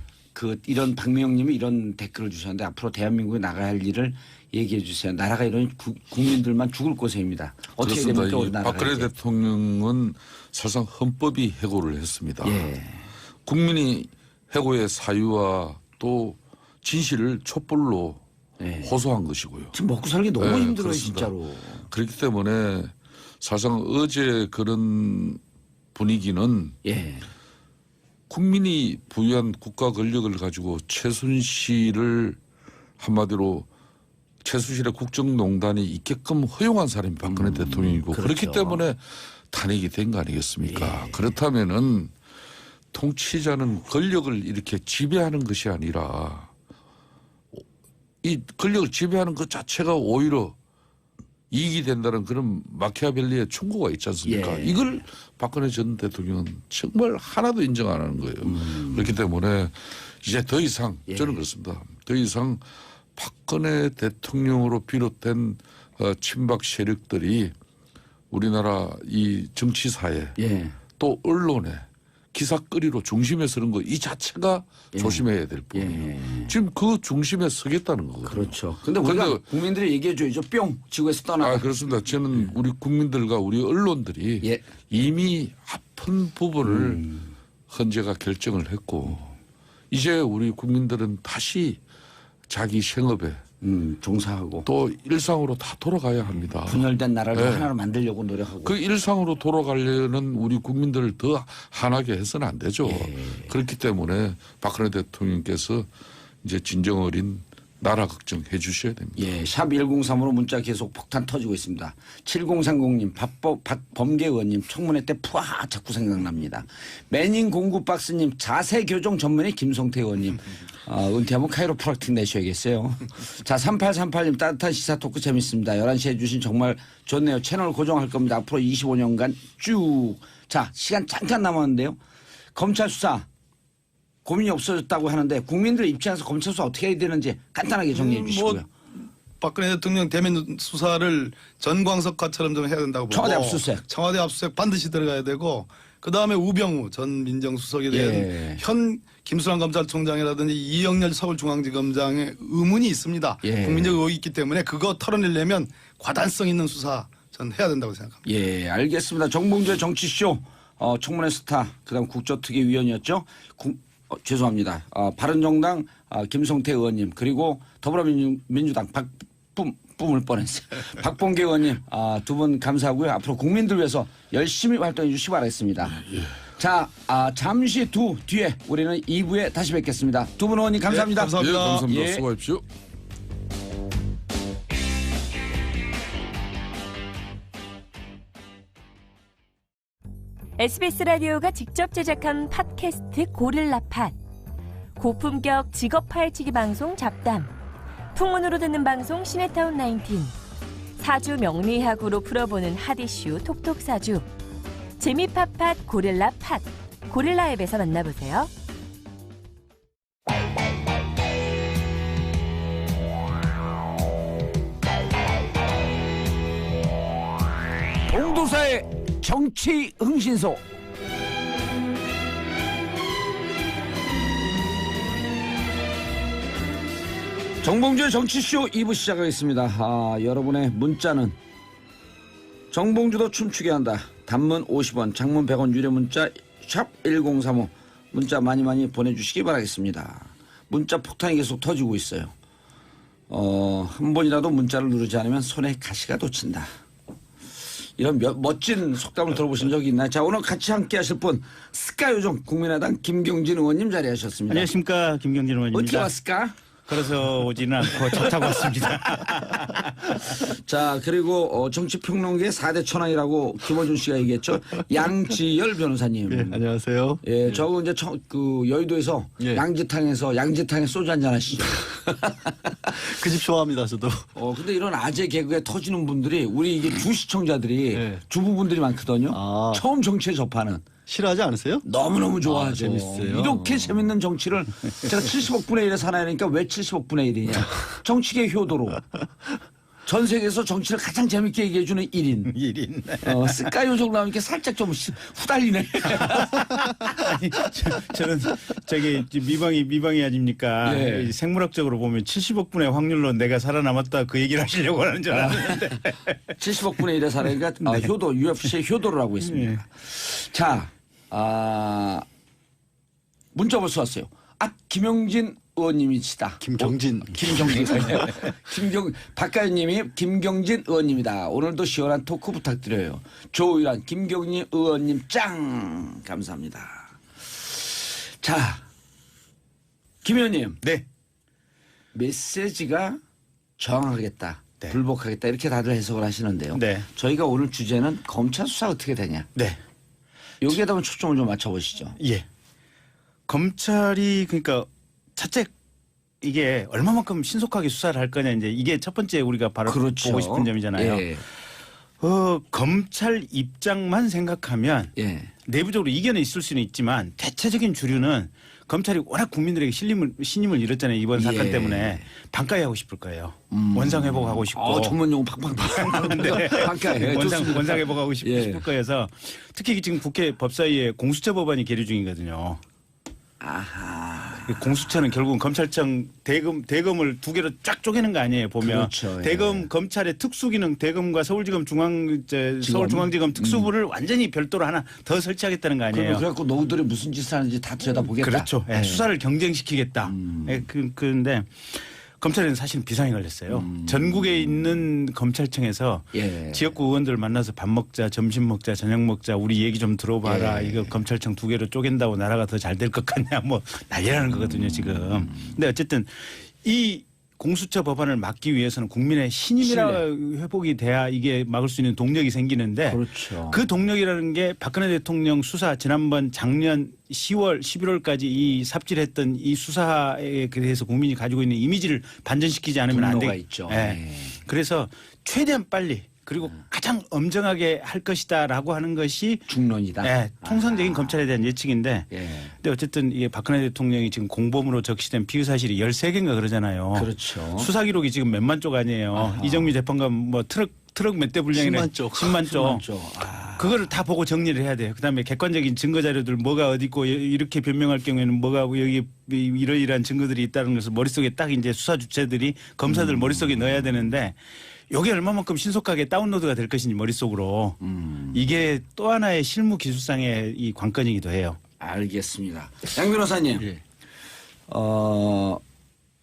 이런 박명님이 이런 댓글을 주셨는데 앞으로 대한민국에 나가야 할 일을 얘기해 주세요. 나라가 이런 국민들만 죽을 고생입니다. 어떻게 그렇습니다. 됩니까 이 우리나라가? 박근혜 이제? 대통령은 사실상 헌법이 해고를 했습니다. 예. 국민이 해고의 사유와 또 진실을 촛불로 예. 호소한 것이고요. 지금 먹고 살기 너무 네, 힘들어요 그렇습니다. 진짜로. 그렇기 때문에 사실상 어제 그런 분위기는 예. 국민이 부여한 국가 권력을 가지고 최순실을 한마디로 최순실의 국정농단이 있게끔 허용한 사람이 박근혜 대통령이고 그렇죠. 그렇기 때문에 탄핵이 된 거 아니겠습니까? 예. 그렇다면은 통치자는 권력을 이렇게 지배하는 것이 아니라 이 권력을 지배하는 것 자체가 오히려 이익이 된다는 그런 마키아벨리의 충고가 있지 않습니까? 예. 이걸 박근혜 전 대통령은 정말 하나도 인정 안 하는 거예요. 그렇기 때문에 이제 더 이상 저는 그렇습니다. 더 이상 박근혜 대통령으로 비롯된 친박 세력들이 우리나라 이 정치사회 예. 또 언론에 기사거리로 중심에 서는 거 이 자체가 조심해야 될 뿐이에요. 지금 그 중심에 서겠다는 거거든요. 그렇죠. 근데 우리가 국민들이 얘기해 줘야죠. 뿅 지구에서 떠나가. 그렇습니다. 저는 우리 국민들과 우리 언론들이 예. 이미 아픈 부분을 헌재가 결정을 했고 이제 우리 국민들은 다시 자기 생업에 종사하고 또 일상으로 다 돌아가야 합니다. 분열된 나라를 네. 하나로 만들려고 노력하고. 그 일상으로 돌아가려는 우리 국민들을 더 하나게 해서는 안 되죠. 그렇기 때문에 박근혜 대통령께서 이제 진정 어린 나라 걱정해 주셔야 됩니다. 예, 샵 1035로 문자 계속 폭탄 터지고 있습니다. 7030님, 박범계 의원님, 청문회 때 푸아 자꾸 생각납니다. 매닝 공구박스님, 자세교정 전문의 김성태 의원님, 은퇴하면 카이로프락틱 내셔야겠어요. 자, 3838님, 따뜻한 시사 토크 재밌습니다. 11시에 해주신 정말 좋네요. 채널 고정할 겁니다. 앞으로 25년간 쭉. 자, 시간 잠깐 남았는데요. 검찰 수사. 고민이 없어졌다고 하는데 국민들 입장에서 검찰 수사 어떻게 해야 되는지 간단하게 정리해 주시고요. 박근혜 대통령 대면 수사를 전광석화처럼 좀 해야 된다고 보고 청와대 압수수색. 청와대 압수수색 반드시 들어가야 되고 그다음에 우병우 전 민정수석에 대한 예. 현 김수남 검찰총장이라든지 이영렬 서울중앙지검장의 의문이 있습니다. 예. 국민적 의혹이 있기 때문에 그거 털어내려면 과단성 있는 수사 전 해야 된다고 생각합니다. 예, 알겠습니다. 정봉주의 정치쇼 청문회 스타 그다음 국조특위위원이었죠. 죄송합니다. 바른정당 김성태 의원님 그리고 더불어민주당 뿜을 뻔했어요. 박범계 의원님 두 분 감사하고요. 앞으로 국민들 위해서 열심히 활동해 주시기 바라겠습니다. 자, 잠시 뒤에 우리는 2부에 다시 뵙겠습니다. 두 분 의원님 감사합니다. 네, 감사합니다. 예, 감사합니다. 예. 수고하십시오. SBS 라디오가 직접 제작한 팟캐스트 고릴라팟, 고품격 직업 파헤치기 방송 잡담, 풍문으로 듣는 방송 시네타운 19, 사주 명리학으로 풀어보는 핫이슈 톡톡사주, 재미팟팟 고릴라팟, 고릴라 앱에서 만나보세요. 봉도사의 정치 흥신소. 정봉주의 정치쇼 2부 시작하겠습니다. 여러분의 문자는 정봉주도 춤추게 한다. 단문 50원, 장문 100원 유료 문자 샵 1035 문자 많이 보내주시기 바라겠습니다. 문자 폭탄이 계속 터지고 있어요. 한 번이라도 문자를 누르지 않으면 손에 가시가 돋친다. 이런 멋진 속담을 들어보신 적이 있나요? 자, 오늘 같이 함께 하실 분 스카요정 국민의당 김경진 의원님 자리하셨습니다. 안녕하십니까, 김경진 의원입니다. 어떻게 왔을까? 걸어서 오지는 않고 차 타고 왔습니다. 자, 그리고 정치평론계 4대 천왕이라고 김어준 씨가 얘기했죠. 양지열 변호사님. 네, 안녕하세요. 예, 저거 이제 여의도에서 예. 양지탕에 소주 한잔 하시죠. 그 집 좋아합니다, 저도. 근데 이런 아재 개그에 터지는 분들이 우리 이게 주 시청자들이 네. 주부분들이 많거든요. 아. 처음 정치에 접하는. 싫어하지 않으세요? 너무너무 좋아하죠. 재밌어요. 이렇게 재밌는 정치를 제가 70억 분의 1에 살아야하니까 왜 70억 분의 1이냐. 정치계 효도로. 전 세계에서 정치를 가장 재밌게 얘기해주는 1인. 1인. 스카이요정 나오니까 살짝 좀 후달리네. 아니, 저는 저기 미방이 아닙니까? 예. 생물학적으로 보면 70억 분의 확률로 내가 살아남았다 그 얘기를 하시려고 하는 줄 알았는데. 70억 분의 1에 살아니까 효도, UFC의 효도를 하고 있습니다. 네. 자, 문자 벌써 왔어요. 김영진 의원님이시다. 김경진. 박가연님이 김경진 의원님이다. 오늘도 시원한 토크 부탁드려요. 조의란 김경진 의원님 짱 감사합니다. 자, 김 의원님. 네. 메시지가 저항하겠다. 네. 불복하겠다. 이렇게 다들 해석을 하시는데요. 네. 저희가 오늘 주제는 검찰 수사 어떻게 되냐. 네. 여기에다 초점을 좀 맞춰보시죠. 예. 검찰이 그러니까 첫째 이게 얼마만큼 신속하게 수사를 할 거냐 이제 이게 첫 번째 우리가 바로 그렇죠. 보고 싶은 점이잖아요. 예. 검찰 입장만 생각하면 예. 내부적으로 이견은 있을 수는 있지만 대체적인 주류는 검찰이 워낙 국민들에게 신임을 잃었잖아요. 이번 사건 예. 때문에 반가이 하고 싶을 거예요. 원상 회복하고 싶고. 전문 용어 팡팡팡. 네. 반가이. 원상 회복하고 싶을 예. 거여서 특히 지금 국회 법사위에 공수처 법안이 계류 중이거든요. 아하. 공수처는 결국은 검찰청 대검을 두 개로 쫙 쪼개는 거 아니에요. 보면 그렇죠. 예. 대검 검찰의 특수기능 대검과 서울지검 서울중앙지검 특수부를 완전히 별도로 하나 더 설치하겠다는 거 아니에요. 그래갖고 너희들이 무슨 짓을 하는지 다 들여다보겠다. 그렇죠. 수사를 경쟁시키겠다. 그런데 검찰에는 사실은 비상이 걸렸어요. 전국에 있는 검찰청에서 예. 지역구 의원들 만나서 밥 먹자, 점심 먹자, 저녁 먹자, 우리 얘기 좀 들어봐라. 예. 이거 검찰청 2개로 쪼갠다고 나라가 더 잘 될 것 같냐, 뭐 난리라는 거거든요 지금. 근데 어쨌든 이 공수처 법안을 막기 위해서는 국민의 신임이라 회복이 돼야 이게 막을 수 있는 동력이 생기는데 그렇죠. 그 동력이라는 게 박근혜 대통령 수사 지난번 작년 10월, 11월까지 이 삽질했던 이 수사에 대해서 국민이 가지고 있는 이미지를 반전시키지 않으면 안 분노가 돼. 있죠. 예. 네. 그래서 최대한 빨리 그리고 가장 엄정하게 할 것이다라고 하는 것이 중론이다. 예, 통상적인 검찰에 대한 예측인데 예. 근데 어쨌든 이게 박근혜 대통령이 지금 공범으로 적시된 피의 사실이 13개인가 그러잖아요. 그렇죠. 수사 기록이 지금 몇만 쪽 아니에요. 아하. 이정미 재판관 뭐 트럭 몇 대 분량이네. 10만 쪽. 10만 쪽. 10만 쪽. 아. 그거를 다 보고 정리를 해야 돼요. 그다음에 객관적인 증거 자료들 뭐가 어디 있고 이렇게 변명할 경우에는 뭐가 여기 이러이러한 증거들이 있다는 것을 머릿속에 딱 이제 수사 주체들이 검사들 머릿속에 넣어야 되는데 이게 얼마만큼 신속하게 다운로드가 될 것인지 머릿속으로 이게 또 하나의 실무 기술상의 이 관건이기도 해요. 알겠습니다. 양 변호사님. 예.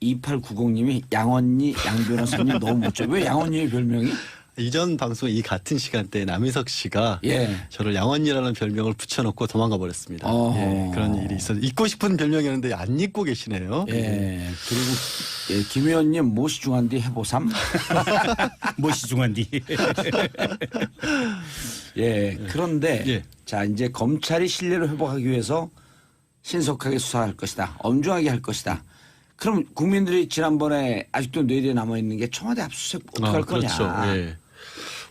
2890님이 양언니 양 변호사님 너무 멋져. 왜 양언니의 별명이? 이전 방송 이 같은 시간대에 남희석 씨가 예. 저를 양언니라는 별명을 붙여놓고 도망가 버렸습니다. 어허. 예, 그런 일이 있어서 잊고 싶은 별명이었는데 안 잊고 계시네요. 예. 그리고 예, 김 의원님 모시 중한디 해보삼. 무엇이 중한디. 예. 그런데 예. 자 이제 검찰이 신뢰를 회복하기 위해서 신속하게 수사할 것이다. 엄중하게 할 것이다. 그럼 국민들이 지난번에 아직도 뇌리에 남아 있는 게 청와대 압수수색 어떻게 할 그렇죠. 거냐. 예.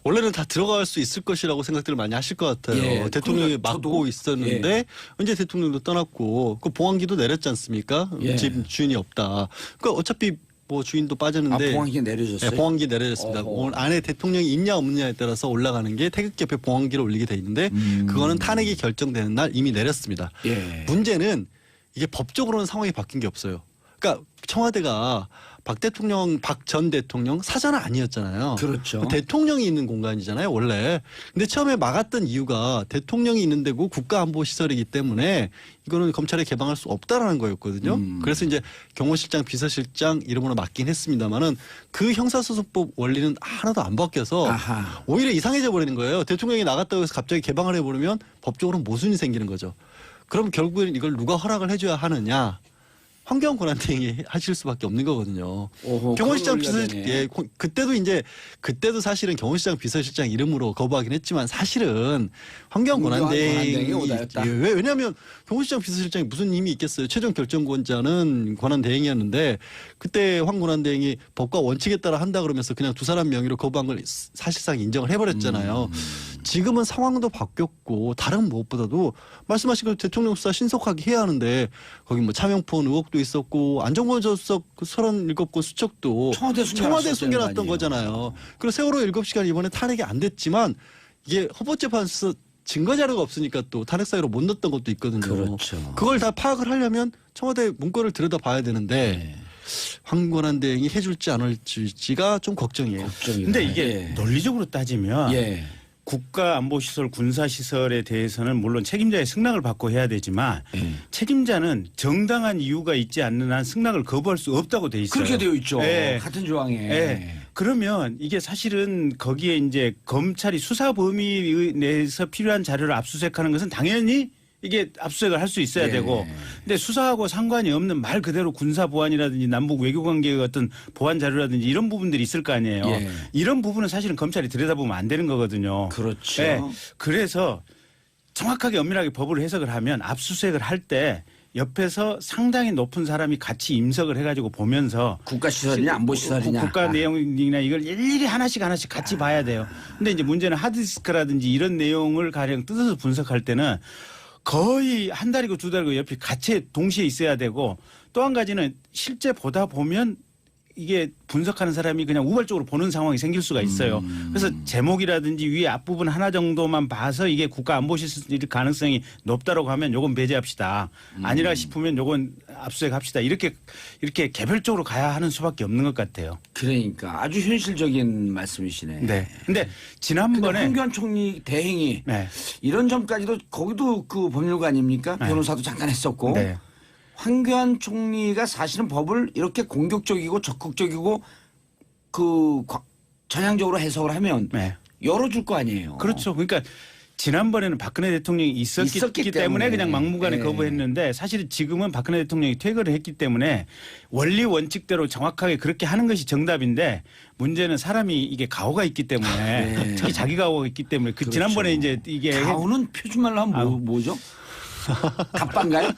원래는 다 들어갈 수 있을 것이라고 생각들을 많이 하실 것 같아요. 예, 대통령이 그러니까 막고 저도, 있었는데 이제 대통령도 떠났고 그 보안기도 내렸지 않습니까? 예. 집 주인이 없다. 그러니까 어차피 뭐 주인도 빠졌는데 보안기 내려졌어요. 네, 보안기 내려졌습니다. 어허. 오늘 안에 대통령이 있냐 없느냐에 따라서 올라가는 게 태극기 옆에 보안기를 올리게 돼 있는데 그거는 탄핵이 결정되는 날 이미 내렸습니다. 예. 문제는 이게 법적으로는 상황이 바뀐 게 없어요. 그러니까 청와대가 박 전 대통령 사자는 아니었잖아요. 그렇죠. 대통령이 있는 공간이잖아요, 원래. 근데 처음에 막았던 이유가 대통령이 있는 데고 국가안보시설이기 때문에 이거는 검찰에 개방할 수 없다라는 거였거든요. 그래서 이제 경호실장, 비서실장 이름으로 맡긴 했습니다만은 그 형사소송법 원리는 하나도 안 바뀌어서 아하. 오히려 이상해져 버리는 거예요. 대통령이 나갔다고 해서 갑자기 개방을 해버리면 법적으로 모순이 생기는 거죠. 그럼 결국에는 이걸 누가 허락을 해줘야 하느냐. 황교안 권한대행이 하실 수밖에 없는 거거든요. 오호, 경호실장 그런 논리가 비서실장, 되네. 그때도 사실은 경호실장 비서실장 이름으로 거부하긴 했지만 사실은 황교안 권한대행이 권한대행이 오다였다. 왜냐하면 경호실장 비서실장이 무슨 힘이 있겠어요. 최종 결정권자는 권한대행이었는데 그때 황 권한대행이 법과 원칙에 따라 한다 그러면서 그냥 두 사람 명의로 거부한 걸 사실상 인정을 해버렸잖아요. 지금은 상황도 바뀌었고 다른 무엇보다도 말씀하신 그 대통령 수사 신속하게 해야 하는데 거기 뭐 차명폰 의혹도 있었고 안정권 저수석 그 37건 수척도 청와대 숨겨놨던 거잖아요. 그리고 세월호 7시간 이번에 탄핵이 안 됐지만 이게 헌법재판소에서 증거 자료가 없으니까 또 탄핵 사유로 못 넣었던 것도 있거든요. 그렇죠. 그걸 다 파악을 하려면 청와대 문건을 들여다봐야 되는데 황 권한대행이 해줄지 안 해줄지가 좀 걱정이에요. 근데 이게 논리적으로 따지면 예. 국가안보시설, 군사시설에 대해서는 물론 책임자의 승낙을 받고 해야 되지만 책임자는 정당한 이유가 있지 않는 한 승낙을 거부할 수 없다고 돼 있어요. 그렇게 되어 있죠. 예. 같은 조항에. 예. 그러면 이게 사실은 거기에 이제 검찰이 수사 범위 내에서 필요한 자료를 압수수색하는 것은 당연히 이게 압수수색을 할 수 있어야 예. 되고 근데 수사하고 상관이 없는 말 그대로 군사 보안이라든지 남북 외교 관계의 어떤 보안 자료라든지 이런 부분들이 있을 거 아니에요. 예. 이런 부분은 사실은 검찰이 들여다보면 안 되는 거거든요. 그렇죠. 예. 그래서 정확하게 엄밀하게 법을 해석을 하면 압수수색을 할 때 옆에서 상당히 높은 사람이 같이 임석을 해가지고 보면서 국가시설이냐 안보시설이냐. 국가 내용이나 이걸 일일이 하나씩 같이 봐야 돼요. 근데 이제 문제는 하드디스크라든지 이런 내용을 가령 뜯어서 분석할 때는 거의 한 달이고 두 달이고 옆에 같이 동시에 있어야 되고 또 한 가지는 실제 보다 보면 이게 분석하는 사람이 그냥 우발적으로 보는 상황이 생길 수가 있어요. 그래서 제목이라든지 위에 앞부분 하나 정도만 봐서 이게 국가안보실 가능성이 높다라고 하면 요건 배제합시다. 아니라 싶으면 요건 압수수색합시다. 이렇게 개별적으로 가야 하는 수밖에 없는 것 같아요. 그러니까 아주 현실적인 말씀이시네. 네. 근데 근데 지난번에 황교안 총리 대행이 네. 이런 점까지도 거기도 그 법률가 아닙니까? 네. 변호사도 잠깐 했었고 네. 황교안 총리가 사실은 법을 이렇게 공격적이고 적극적이고 전향적으로 해석을 하면 네. 열어줄 거 아니에요. 그렇죠. 그러니까 지난번에는 박근혜 대통령이 있었기 때문에 그냥 막무가내 네. 거부했는데 사실은 지금은 박근혜 대통령이 퇴거를 했기 때문에 원리 원칙대로 정확하게 그렇게 하는 것이 정답인데 문제는 사람이 이게 가오가 있기 때문에 네. 특히 자기 가오가 있기 때문에 그렇죠. 지난번에 이제 이게 가오는 표준말로 하면 뭐죠? 갑반가요?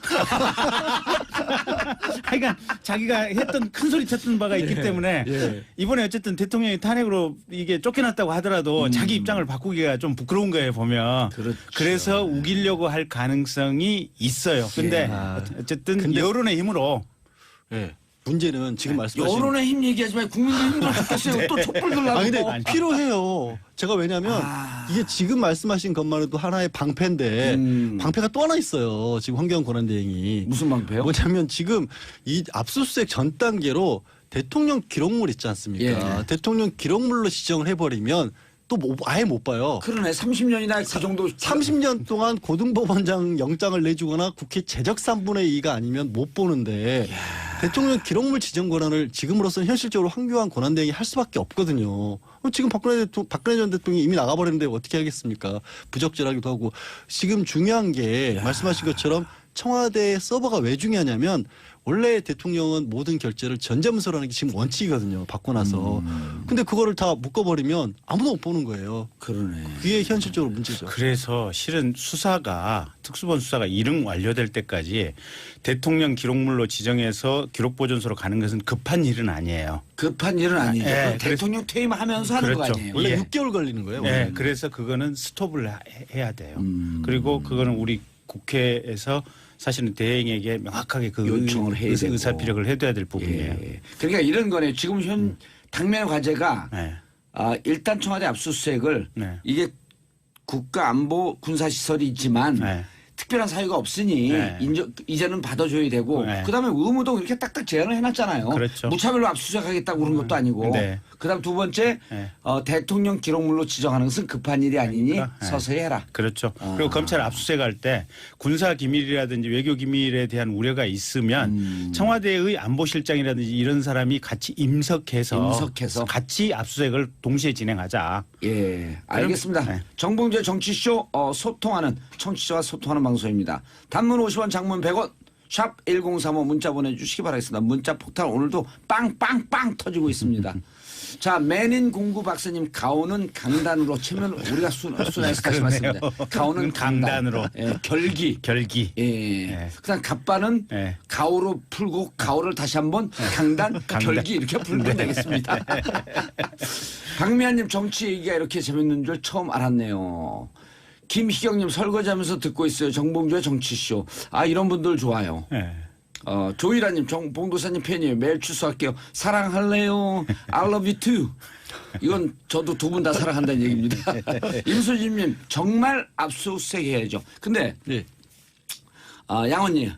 하여간 자기가 했던 큰 소리 쳤던 바가 있기 때문에 이번에 어쨌든 대통령이 탄핵으로 이게 쫓겨났다고 하더라도 자기 입장을 바꾸기가 좀 부끄러운 거예요 보면. 그렇죠. 그래서 우기려고 할 가능성이 있어요. 근데 어쨌든 여론의 힘으로 예. 문제는 지금 말씀하신 여론의 힘 얘기하지 말고 국민들 힘을 받겠어요. 또 촛불 들라고. 아 근데 필요해요. 제가 왜냐하면 이게 지금 말씀하신 것만 해도 하나의 방패인데 방패가 또 하나 있어요. 지금 황교안 권한대행이 무슨 방패요? 뭐냐면 지금 이 압수수색 전 단계로 대통령 기록물 있지 않습니까? 예. 대통령 기록물로 지정을 해버리면 또 아예 못 봐요. 그러네. 30년이나 그 정도. 30년 동안 고등법원장 영장을 내주거나 국회 제적 3분의 2가 아니면 못 보는데 대통령 기록물 지정 권한을 지금으로서는 현실적으로 황교안 권한대행이 할 수밖에 없거든요. 지금 박근혜 전 대통령이 이미 나가버렸는데 어떻게 하겠습니까? 부적절하기도 하고. 지금 중요한 게 말씀하신 것처럼 청와대 서버가 왜 중요하냐면 원래 대통령은 모든 결재를 전자문서로 하는 게 지금 원칙이거든요. 받고 나서. 근데 그거를 다 묶어버리면 아무도 못 보는 거예요. 그러네. 그게 현실적으로 문제죠. 그래서 실은 수사가 특수본 수사가 일응 완료될 때까지 대통령 기록물로 지정해서 기록보존소로 가는 것은 급한 일은 아니에요. 급한 일은 아니죠. 예, 대통령 퇴임하면서 하는 거 그렇죠. 아니에요. 원래 예. 6개월 걸리는 거예요. 네, 원래는. 그래서 그거는 스톱을 해야 돼요. 그리고 그거는 우리 국회에서 사실은 대행에게 명확하게 그 요청을 해야 되고. 의사피력을 해둬야 될 부분이에요. 예. 그러니까 이런 거네요. 지금 현 당면의 과제가 네. 일단 청와대 압수수색을 네. 이게 국가안보 군사시설이지만 네. 특별한 사유가 없으니 네. 이제는 받아줘야 되고 네. 그다음에 의무도 이렇게 딱딱 제한을 해놨잖아요. 그렇죠. 무차별로 압수수색하겠다고 그런 것도 아니고 네. 그다음 두 번째 네. 대통령 기록물로 지정하는 것은 급한 일이 아니니 네. 서서히 해라. 그렇죠. 그리고 검찰 압수수색할 때 군사 기밀이라든지 외교 기밀에 대한 우려가 있으면 청와대의 안보실장이라든지 이런 사람이 같이 임석해서 같이 압수수색을 동시에 진행하자. 예, 알겠습니다. 네. 정봉주의 정치쇼 소통하는 청취자와 소통하는 방송입니다. 단문 50원, 장문 100원, 샵 1035 문자 보내주시기 바라겠습니다. 문자 폭탄 오늘도 빵빵빵 터지고 있습니다. 자, 매닌 공구 박사님 가오는 강단으로 치면 우리가 순화해서 다시 말씀드립니다. 가오는 강단으로. 예, 결기. 예. 그다음 갑바는 예. 가오로 풀고 가오를 다시 한번 강단, 결기 이렇게 풀면 되겠습니다. 박미아님 정치 얘기가 이렇게 재밌는 줄 처음 알았네요. 김희경님 설거지하면서 듣고 있어요. 정봉주의 정치쇼. 이런 분들 좋아요. 네. 조이라님 봉도사님 팬이에요. 매일 출소할게요. 사랑할래요. I love you too. 이건 저도 두 분 다 사랑한다는 얘기입니다. 임수진님 정말 압수수색 해야죠. 근데 양원님.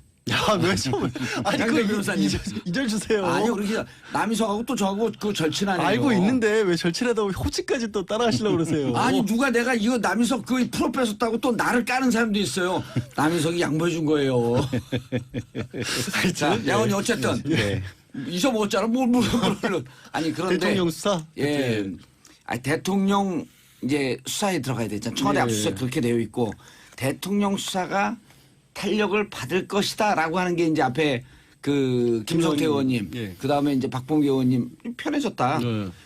왜 처음? 아니 양대 변호사님. 이절 주세요. 아니요, 그렇게 남이석하고 또 저하고 그 절친하네요. 알고 있는데 왜 절친하다고 호치까지 또 따라하시려고 그러세요? 아니 누가 내가 이거 남이석 그 프로 뺐었다고 또 나를 까는 사람도 있어요. 남이석이 양보해 준 거예요. 자, 양원이 어쨌든 잊어먹었잖아. 뭘. 아니 그런데 대통령 수사. 예, 대통령 이제 수사에 들어가야 되잖아. 청와대 압수수색 그렇게 되어 있고 대통령 수사가 탄력을 받을 것이다라고 하는 게 이제 앞에 그 김성태 의원님, 그 다음에 이제 박봉계 의원님 편해졌다.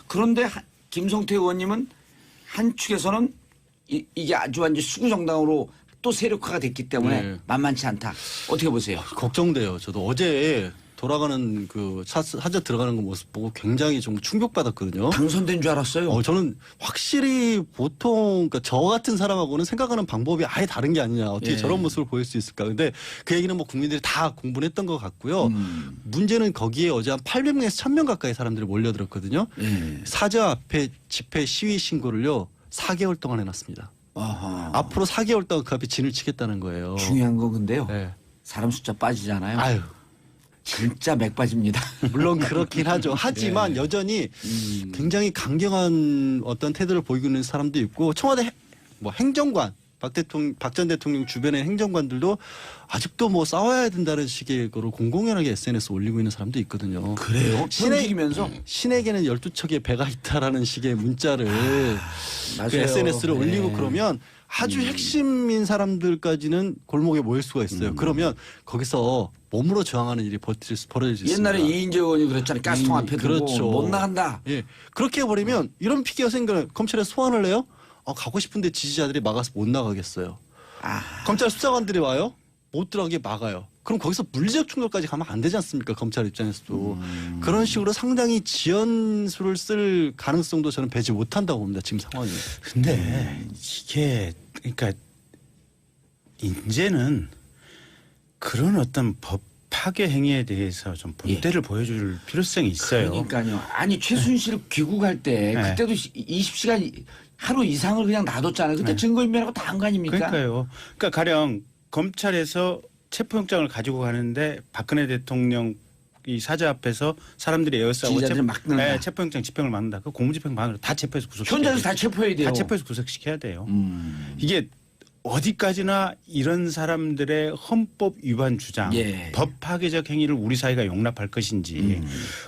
그런데 김성태 의원님은 한 축에서는 이게 아주 완전 수구 정당으로 또 세력화가 됐기 때문에 만만치 않다. 어떻게 보세요? 걱정돼요. 저도 어제 돌아가는 그 사저 들어가는 그 모습 보고 굉장히 좀 충격받았거든요. 당선된 줄 알았어요. 저는 확실히 보통 그러니까 저 같은 사람하고는 생각하는 방법이 아예 다른 게 아니냐. 어떻게 저런 모습을 보일 수 있을까. 근데 그 얘기는 뭐 국민들이 다 공부를 했던 것 같고요. 문제는 거기에 어제 한 800명에서 1000명 가까이 사람들이 몰려들었거든요. 사저 앞에 집회 시위 신고를요. 4개월 동안 해놨습니다. 앞으로 4개월 동안 그 앞에 진을 치겠다는 거예요. 중요한 건 근데요. 사람 숫자 빠지잖아요. 아유. 진짜 맥 빠집니다. 물론 그렇긴 하죠. 하지만 여전히 굉장히 강경한 어떤 태도를 보이고 있는 사람도 있고 청와대 행정관 박 전 대통령 주변의 행정관들도 아직도 뭐 싸워야 된다는 식의 거를 공공연하게 SNS 올리고 있는 사람도 있거든요. 그래요? 현직이면서? 신에게는 12척의 배가 있다라는 식의 문자를 맞아요. 그 SNS를 네. 올리고 그러면 아주 핵심인 사람들까지는 골목에 모일 수가 있어요. 그러면 거기서 몸으로 저항하는 일이 벌어질 수 있습니다. 옛날에 이인재 의원이 그랬잖아요. 가스통 앞에 두고 그렇죠. 못 나간다. 예, 그렇게 해버리면 이런 피해가 생겨요. 검찰에서 소환을 해요. 가고 싶은데 지지자들이 막아서 못 나가겠어요. 검찰 수사관들이 와요. 못 들어가게 막아요. 그럼 거기서 물리적 충돌까지 가면 안 되지 않습니까? 검찰 입장에서도. 그런 식으로 상당히 지연수를 쓸 가능성도 저는 배지 못한다고 봅니다. 지금 상황이. 근데 이게 그러니까 이제는 그런 어떤 법 파괴 행위에 대해서 좀 본때를 보여줄 필요성이 있어요. 그러니까요. 아니 최순실 귀국할 때 네. 그때도 20시간 하루 이상을 그냥 놔뒀잖아요. 그때 네. 증거인멸하고 다 한 거 아닙니까? 그러니까요. 그러니까 가령 검찰에서 체포영장을 가지고 가는데 박근혜 대통령 이 사저 앞에서 사람들이 에어싸고 지지자들을 막는다. 체포영장 집행을 막는다. 그 공무집행방해로 다 체포해서 구속시켜야 현장에서 돼요. 다 체포해야 돼요. 다 체포해서 구속시켜야 돼요. 이게 어디까지나 이런 사람들의 헌법 위반 주장, 예. 법 파괴적 행위를 우리 사회가 용납할 것인지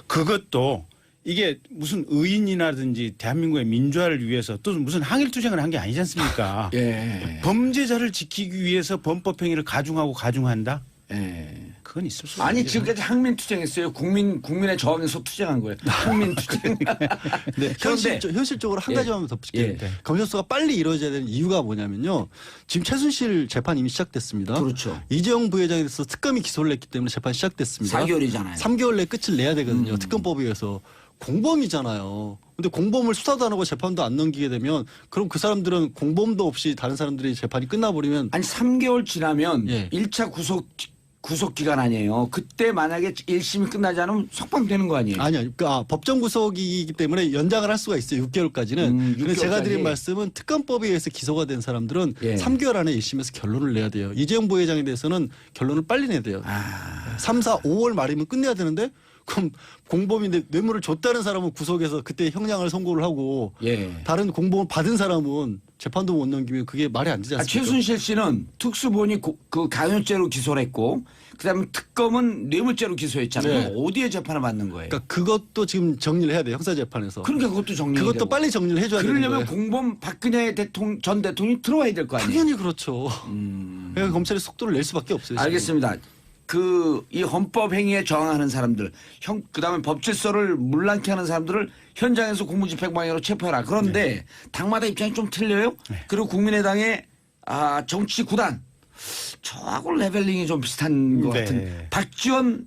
그것도 이게 무슨 의인이라든지 대한민국의 민주화를 위해서 또 무슨 항일투쟁을 한 게 아니지 않습니까? 예. 범죄자를 지키기 위해서 범법 행위를 가중하고 가중한다? 예. 그건 있을 수 없는 아니 일이죠. 지금까지 항민 투쟁했어요. 국민의 저항에서 투쟁한 거예요. 항민 투쟁. 네, 현실적으로 한 예. 가지만 더 붙일게요. 예. 네. 검찰 수사가 빨리 이루어져야 되는 이유가 뭐냐면요. 지금 최순실 재판이 이미 시작됐습니다. 그렇죠. 이재용 부회장에 대해서 특검이 기소를 했기 때문에 재판이 시작됐습니다. 4개월이잖아요. 3개월 내에 끝을 내야 되거든요. 특검법에 의해서. 공범이잖아요. 근데 공범을 수사도 안 하고 재판도 안 넘기게 되면 그럼 그 사람들은 공범도 없이 다른 사람들이 재판이 끝나버리면 아니 3개월 지나면 예. 1차 구속 기간 아니에요. 그때 만약에 1심이 끝나지 않으면 석방되는 거 아니에요? 아니요. 그러니까 법정 구속이기 때문에 연장을 할 수가 있어요. 6개월까지는. 근데 제가 6개월까지. 드린 말씀은 특검법에 의해서 기소가 된 사람들은 예. 3개월 안에 1심에서 결론을 내야 돼요. 이재용 부회장에 대해서는 결론을 빨리 내야 돼요. 3, 4, 5월 말이면 끝내야 되는데 그럼 공범인데 뇌물을 줬다는 사람은 구속해서 그때 형량을 선고를 하고 예. 다른 공범을 받은 사람은 재판도 못 넘기면 그게 말이 안 되지 않습니까? 최순실 씨는 특수본이 그 강요죄로 기소를 했고 그다음에 특검은 뇌물죄로 기소했잖아요. 네. 그럼 어디에 재판을 받는 거예요? 그러니까 그것도 지금 정리를 해야 돼요. 형사재판에서. 그러니까 그것도 정리해야 그것도 되고. 빨리 정리를 해줘야 되는 그러려면 거예요. 공범 박근혜 전 대통령이 들어와야 될 거 아니에요? 당연히 그렇죠. 그러니까 검찰이 속도를 낼 수밖에 없어요. 지금. 알겠습니다. 이 헌법 행위에 저항하는 사람들, 그다음에 법 질서를 문란케 하는 사람들을 현장에서 공무집행방해로 체포해라. 그런데 당마다 입장이 좀 틀려요. 그리고 국민의당의 정치 구단 저하고 레벨링이 좀 비슷한 것 네. 같은 박지원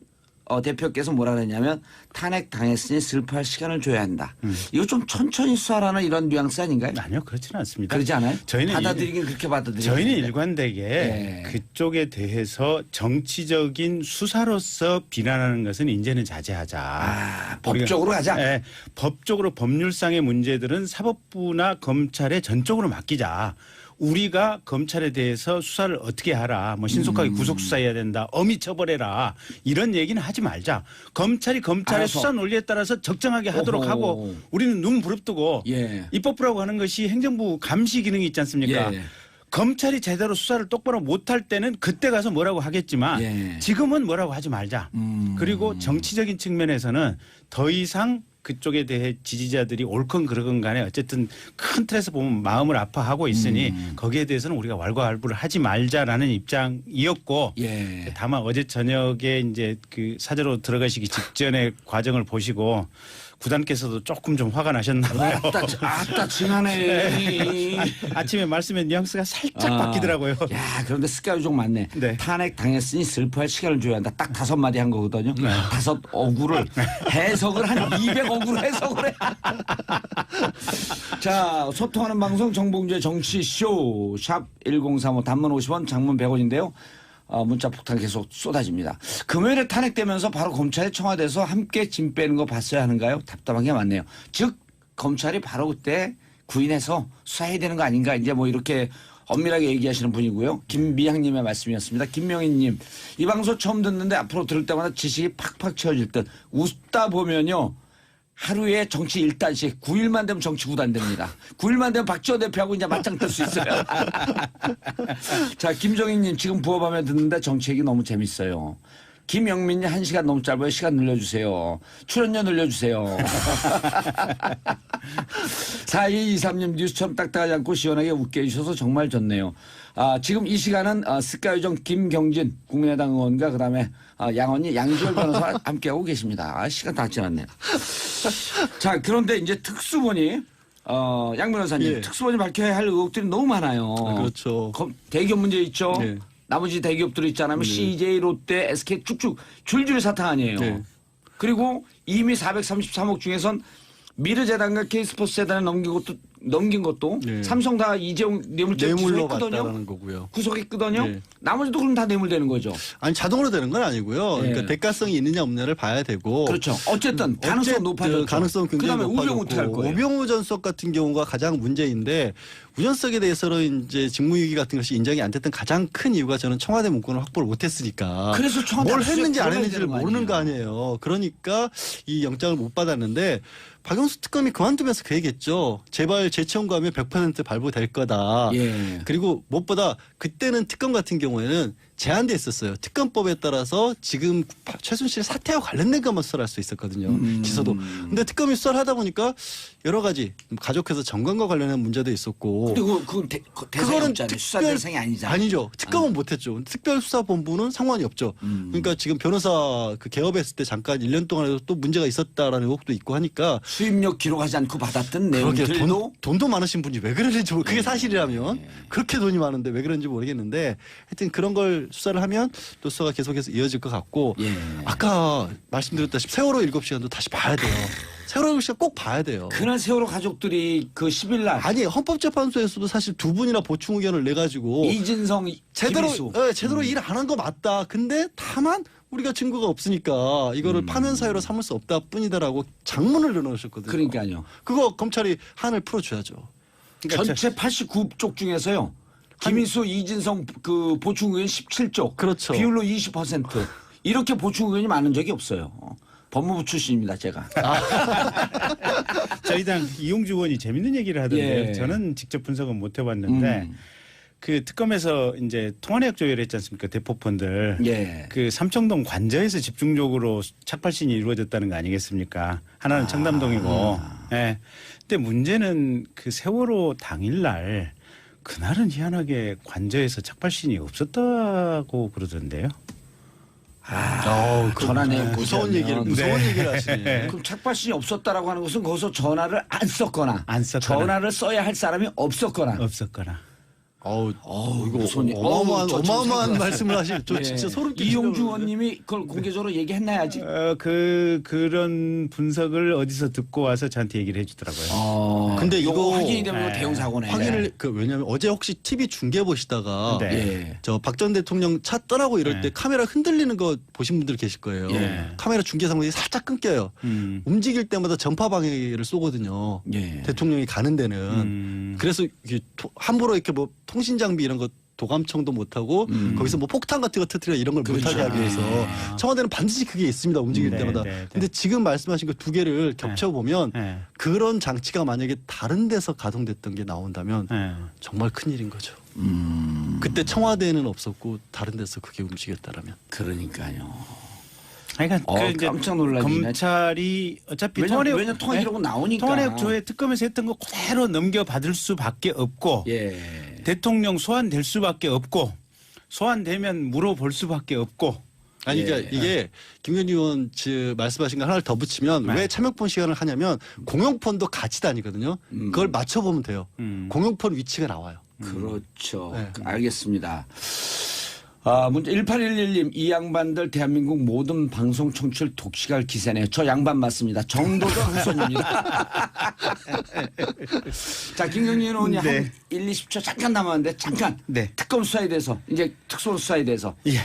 대표께서 뭐라 그랬냐면 탄핵 당했으니 슬퍼할 시간을 줘야 한다. 이거 좀 천천히 수사라는 이런 뉘앙스 아닌가요? 아니요, 그렇지는 않습니다. 그러지 않아요? 저희는 받아들이긴 그렇게 받아들여요. 저희는 일관되게 예. 그쪽에 대해서 정치적인 수사로서 비난하는 것은 이제는 자제하자. 법적으로 가자. 예, 법적으로 법률상의 문제들은 사법부나 검찰에 전적으로 맡기자. 우리가 검찰에 대해서 수사를 어떻게 하라. 뭐 신속하게 구속 수사해야 된다. 엄히 처벌해라. 이런 얘기는 하지 말자. 검찰이 검찰의 알아서. 수사 논리에 따라서 적정하게 하도록 오호. 하고 우리는 눈 부릅뜨고 예. 입법부라고 하는 것이 행정부 감시 기능이 있지 않습니까? 예. 검찰이 제대로 수사를 똑바로 못할 때는 그때 가서 뭐라고 하겠지만 예. 지금은 뭐라고 하지 말자. 그리고 정치적인 측면에서는 더 이상 그쪽에 대해 지지자들이 옳건 그르건 간에 어쨌든 큰 틀에서 보면 마음을 아파하고 있으니 거기에 대해서는 우리가 왈가왈부를 하지 말자라는 입장이었고 예. 다만 어제 저녁에 이제 그 사저로 들어가시기 직전의 과정을 보시고 구단께서도 조금 좀 화가 나셨나 봐요. 아따 징하네. 아침에 말씀의 뉘앙스가 살짝 바뀌더라고요. 야, 그런데 습관이 좀 많네. 네. 탄핵 당했으니 슬퍼할 시간을 줘야 한다. 딱 5마디 한 거거든요. 5어구를 해석을 한 200어구를 해석을 해. 자, 소통하는 방송 정봉주의 정치쇼 샵 1035 단문 50원 장문 100원인데요. 문자 폭탄 계속 쏟아집니다. 금요일에 탄핵되면서 바로 검찰에 청와대에서 함께 짐 빼는 거 봤어야 하는가요? 답답한 게 많네요. 즉 검찰이 바로 그때 구인해서 수사해야 되는 거 아닌가 이제 뭐 이렇게 엄밀하게 얘기하시는 분이고요. 김미향님의 말씀이었습니다. 김명희님 이 방송 처음 듣는데 앞으로 들을 때마다 지식이 팍팍 채워질 듯 웃다 보면요. 하루에 정치 1단씩 9일만 되면 정치 9단 됩니다. 9일만 되면 박지원 대표하고 이제 맞짱 뜰 수 있어요. 자, 김정희님 지금 부업하며 듣는데 정치 얘기 너무 재밌어요. 김영민님 1시간 너무 짧아요. 시간 늘려주세요. 출연료 늘려주세요. 4223님 뉴스처럼 딱딱하지 않고 시원하게 웃게 해주셔서 정말 좋네요. 지금 이 시간은 스카이정 김경진 국민의당 의원과 그다음에 양언니 양지열 변호사 함께하고 계십니다. 시간 다 지났네요. 자, 그런데 이제 특수본이 양 변호사님 예. 특수본이 밝혀야 할 의혹들이 너무 많아요. 그렇죠. 대기업 문제 있죠. 네. 나머지 대기업들 있잖아요. CJ, 롯데, SK 쭉쭉 줄줄이 사탕 아니에요. 네. 그리고 이미 433억 중에선 미르재단과 K스포츠재단에 넘긴 것도 네. 삼성 다 이재용 뇌물죄 뇌물로 구속했거든요. 봤다라는 거고요. 구속했거든요. 네. 나머지도 그럼 다 뇌물되는 거죠. 아니 자동으로 되는 건 아니고요. 예. 그러니까 대가성이 있느냐 없느냐를 봐야 되고. 그렇죠. 어쨌든 가능성 높아졌죠. 가능성 굉장히 그다음에 높아졌고. 우병우 어떻게 할 거예요? 우병우 전 수석 같은 경우가 가장 문제인데 우전석에 대해서는 이제 직무유기 같은 것이 인정이 안 됐던 가장 큰 이유가 저는 청와대 문건을 확보를 못했으니까. 그래서 청와대 뭘 압수수색 했는지 안 들어가야 했는지를 되는 거 모르는 거 아니에요. 그러니까 이 영장을 못 받았는데 박영수 특검이 그만두면서 그 얘기했죠. 제발 재청구하면 100% 발부될 거다. 예. 그리고 무엇보다 그때는 특검 같은 경우에는 제한돼 있었어요. 특검법에 따라서 지금 최순실 사태와 관련된 것만 수사를 할 수 있었거든요. 기소도. 근데 특검이 수사를 하다 보니까 여러 가지 가족회사 정관과 관련한 문제도 있었고. 그리고 그건 대상이 없잖아요. 수사 대상이 아니잖아요. 아니죠. 특검은 못했죠. 특별수사본부는 상관이 없죠. 그러니까 지금 변호사 그 개업했을 때 잠깐 1년 동안에도 또 문제가 있었다라는 의혹도 있고 하니까 수입력 기록하지 않고 받았던 그렇게 내용들도 돈도 많으신 분이 왜 그러는지 그게 사실이라면 그렇게 돈이 많은데 왜 그런지 모르겠는데 하여튼 그런 걸 수사를 하면 또 수사가 계속해서 이어질 것 같고 예. 아까 말씀드렸다시피 세월호 7시간도 다시 봐야 돼요. 세월호 7시간 꼭 봐야 돼요. 그날 세월호 가족들이 그 10일 날 아니 헌법재판소에서도 사실 두 분이나 보충 의견을 내 가지고 이진성 제대로 김희수. 제대로 일 안 한 거 맞다. 근데 다만 우리가 증거가 없으니까 이거를 파면 사유로 삼을 수 없다 뿐이다라고 장문을 내놓으셨거든요. 그러니까요. 그거 검찰이 한을 풀어줘야죠. 전체 89쪽 중에서요. 김희수, 이진성 그 보충 의원 17쪽. 그렇죠. 비율로 20%. 이렇게 보충 의원이 많은 적이 없어요. 법무부 출신입니다, 제가. 저희 당 이용주 의원이 재밌는 얘기를 하던데요. 예. 저는 직접 분석은 못 해봤는데 그 특검에서 이제 통화내역 조회를 했지 않습니까? 대포폰들. 예. 그 삼청동 관저에서 집중적으로 착발신이 이루어졌다는 거 아니겠습니까? 하나는 청담동이고. 예. 근데 문제는 그 세월호 당일날 그날은 희한하게 관저에서 착발신이 없었다고 그러던데요. 전화내역 무서운 얘기를 하시네. 그럼 착발신이 없었다라고 하는 것은 거기서 전화를 안 썼거나, 안 썼거나. 전화를 써야 할 사람이 없었거나. 이거 무슨 어마어마한 말씀을 하시네. 저 진짜 소름 끼치네요. 이용주 의원님이 그걸 공개적으로 얘기했나야지. 그런 분석을 어디서 듣고 와서 저한테 얘기를 해주더라고요. 근데 이거 확인이 되면 대형 사고네. 확인을 왜냐면 어제 혹시 TV 중계 보시다가 네. 예. 저 박 전 대통령 차 떠나고 이럴 때 카메라 흔들리는 거 보신 분들 계실 거예요. 예. 카메라 중계 상황이 살짝 끊겨요. 움직일 때마다 전파 방해를 쏘거든요. 예. 대통령이 가는 데는. 그래서 이게 함부로 이렇게 뭐 통신 장비 이런 거 도감청도 못하고 거기서 뭐 폭탄 같은 거 터뜨려 이런 걸 못하게 하기 위해서 청와대는 반드시 그게 있습니다. 움직일 때마다. 근데 지금 말씀하신 그 두 개를 겹쳐보면 그런 장치가 만약에 다른 데서 가동됐던 게 나온다면 정말 큰일인 거죠. 그때 청와대에는 없었고 다른 데서 그게 움직였다라면. 그러니까요. 그러니까 이제 깜짝 놀라긴 검찰이 어차피 왜냐면 통화 기록은 나오니까. 통화내역 조회 특검에서 했던 거 그대로 넘겨받을 수밖에 없고 예. 대통령 소환될 수밖에 없고 소환되면 물어볼 수밖에 없고. 아니 그러니까 이게 김건희 의원 말씀하신 거 하나를 더 붙이면 왜 참여폰 시간을 하냐면 공용폰도 같이 다니거든요. 그걸 맞춰보면 돼요. 공용폰 위치가 나와요. 그렇죠. 네. 알겠습니다. 문제 1811님 이 양반들 대한민국 모든 방송 청취를 독식할 기세네요. 저 양반 맞습니다. 정도전 후손입니다. 자, 김경진 의원이 한 1, 20초 잠깐 남았는데 잠깐 특검 수사에 대해서 이제 특수본 수사에 대해서 예.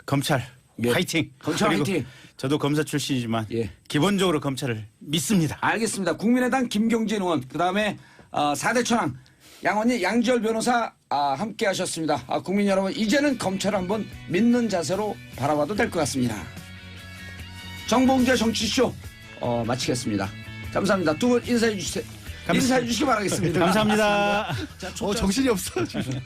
검찰 화이팅. 검찰 화이팅. 저도 검사 출신이지만 기본적으로 검찰을 믿습니다. 알겠습니다. 국민의당 김경진 의원 그다음에 4대 천왕 양언니 양지열 변호사 함께 하셨습니다. 국민 여러분 이제는 검찰을 한번 믿는 자세로 바라봐도 될 것 같습니다. 정봉재 정치쇼 마치겠습니다. 감사합니다. 두 분 인사해 주시기 바라겠습니다. 감사합니다. 자, 정신이 없어 지금.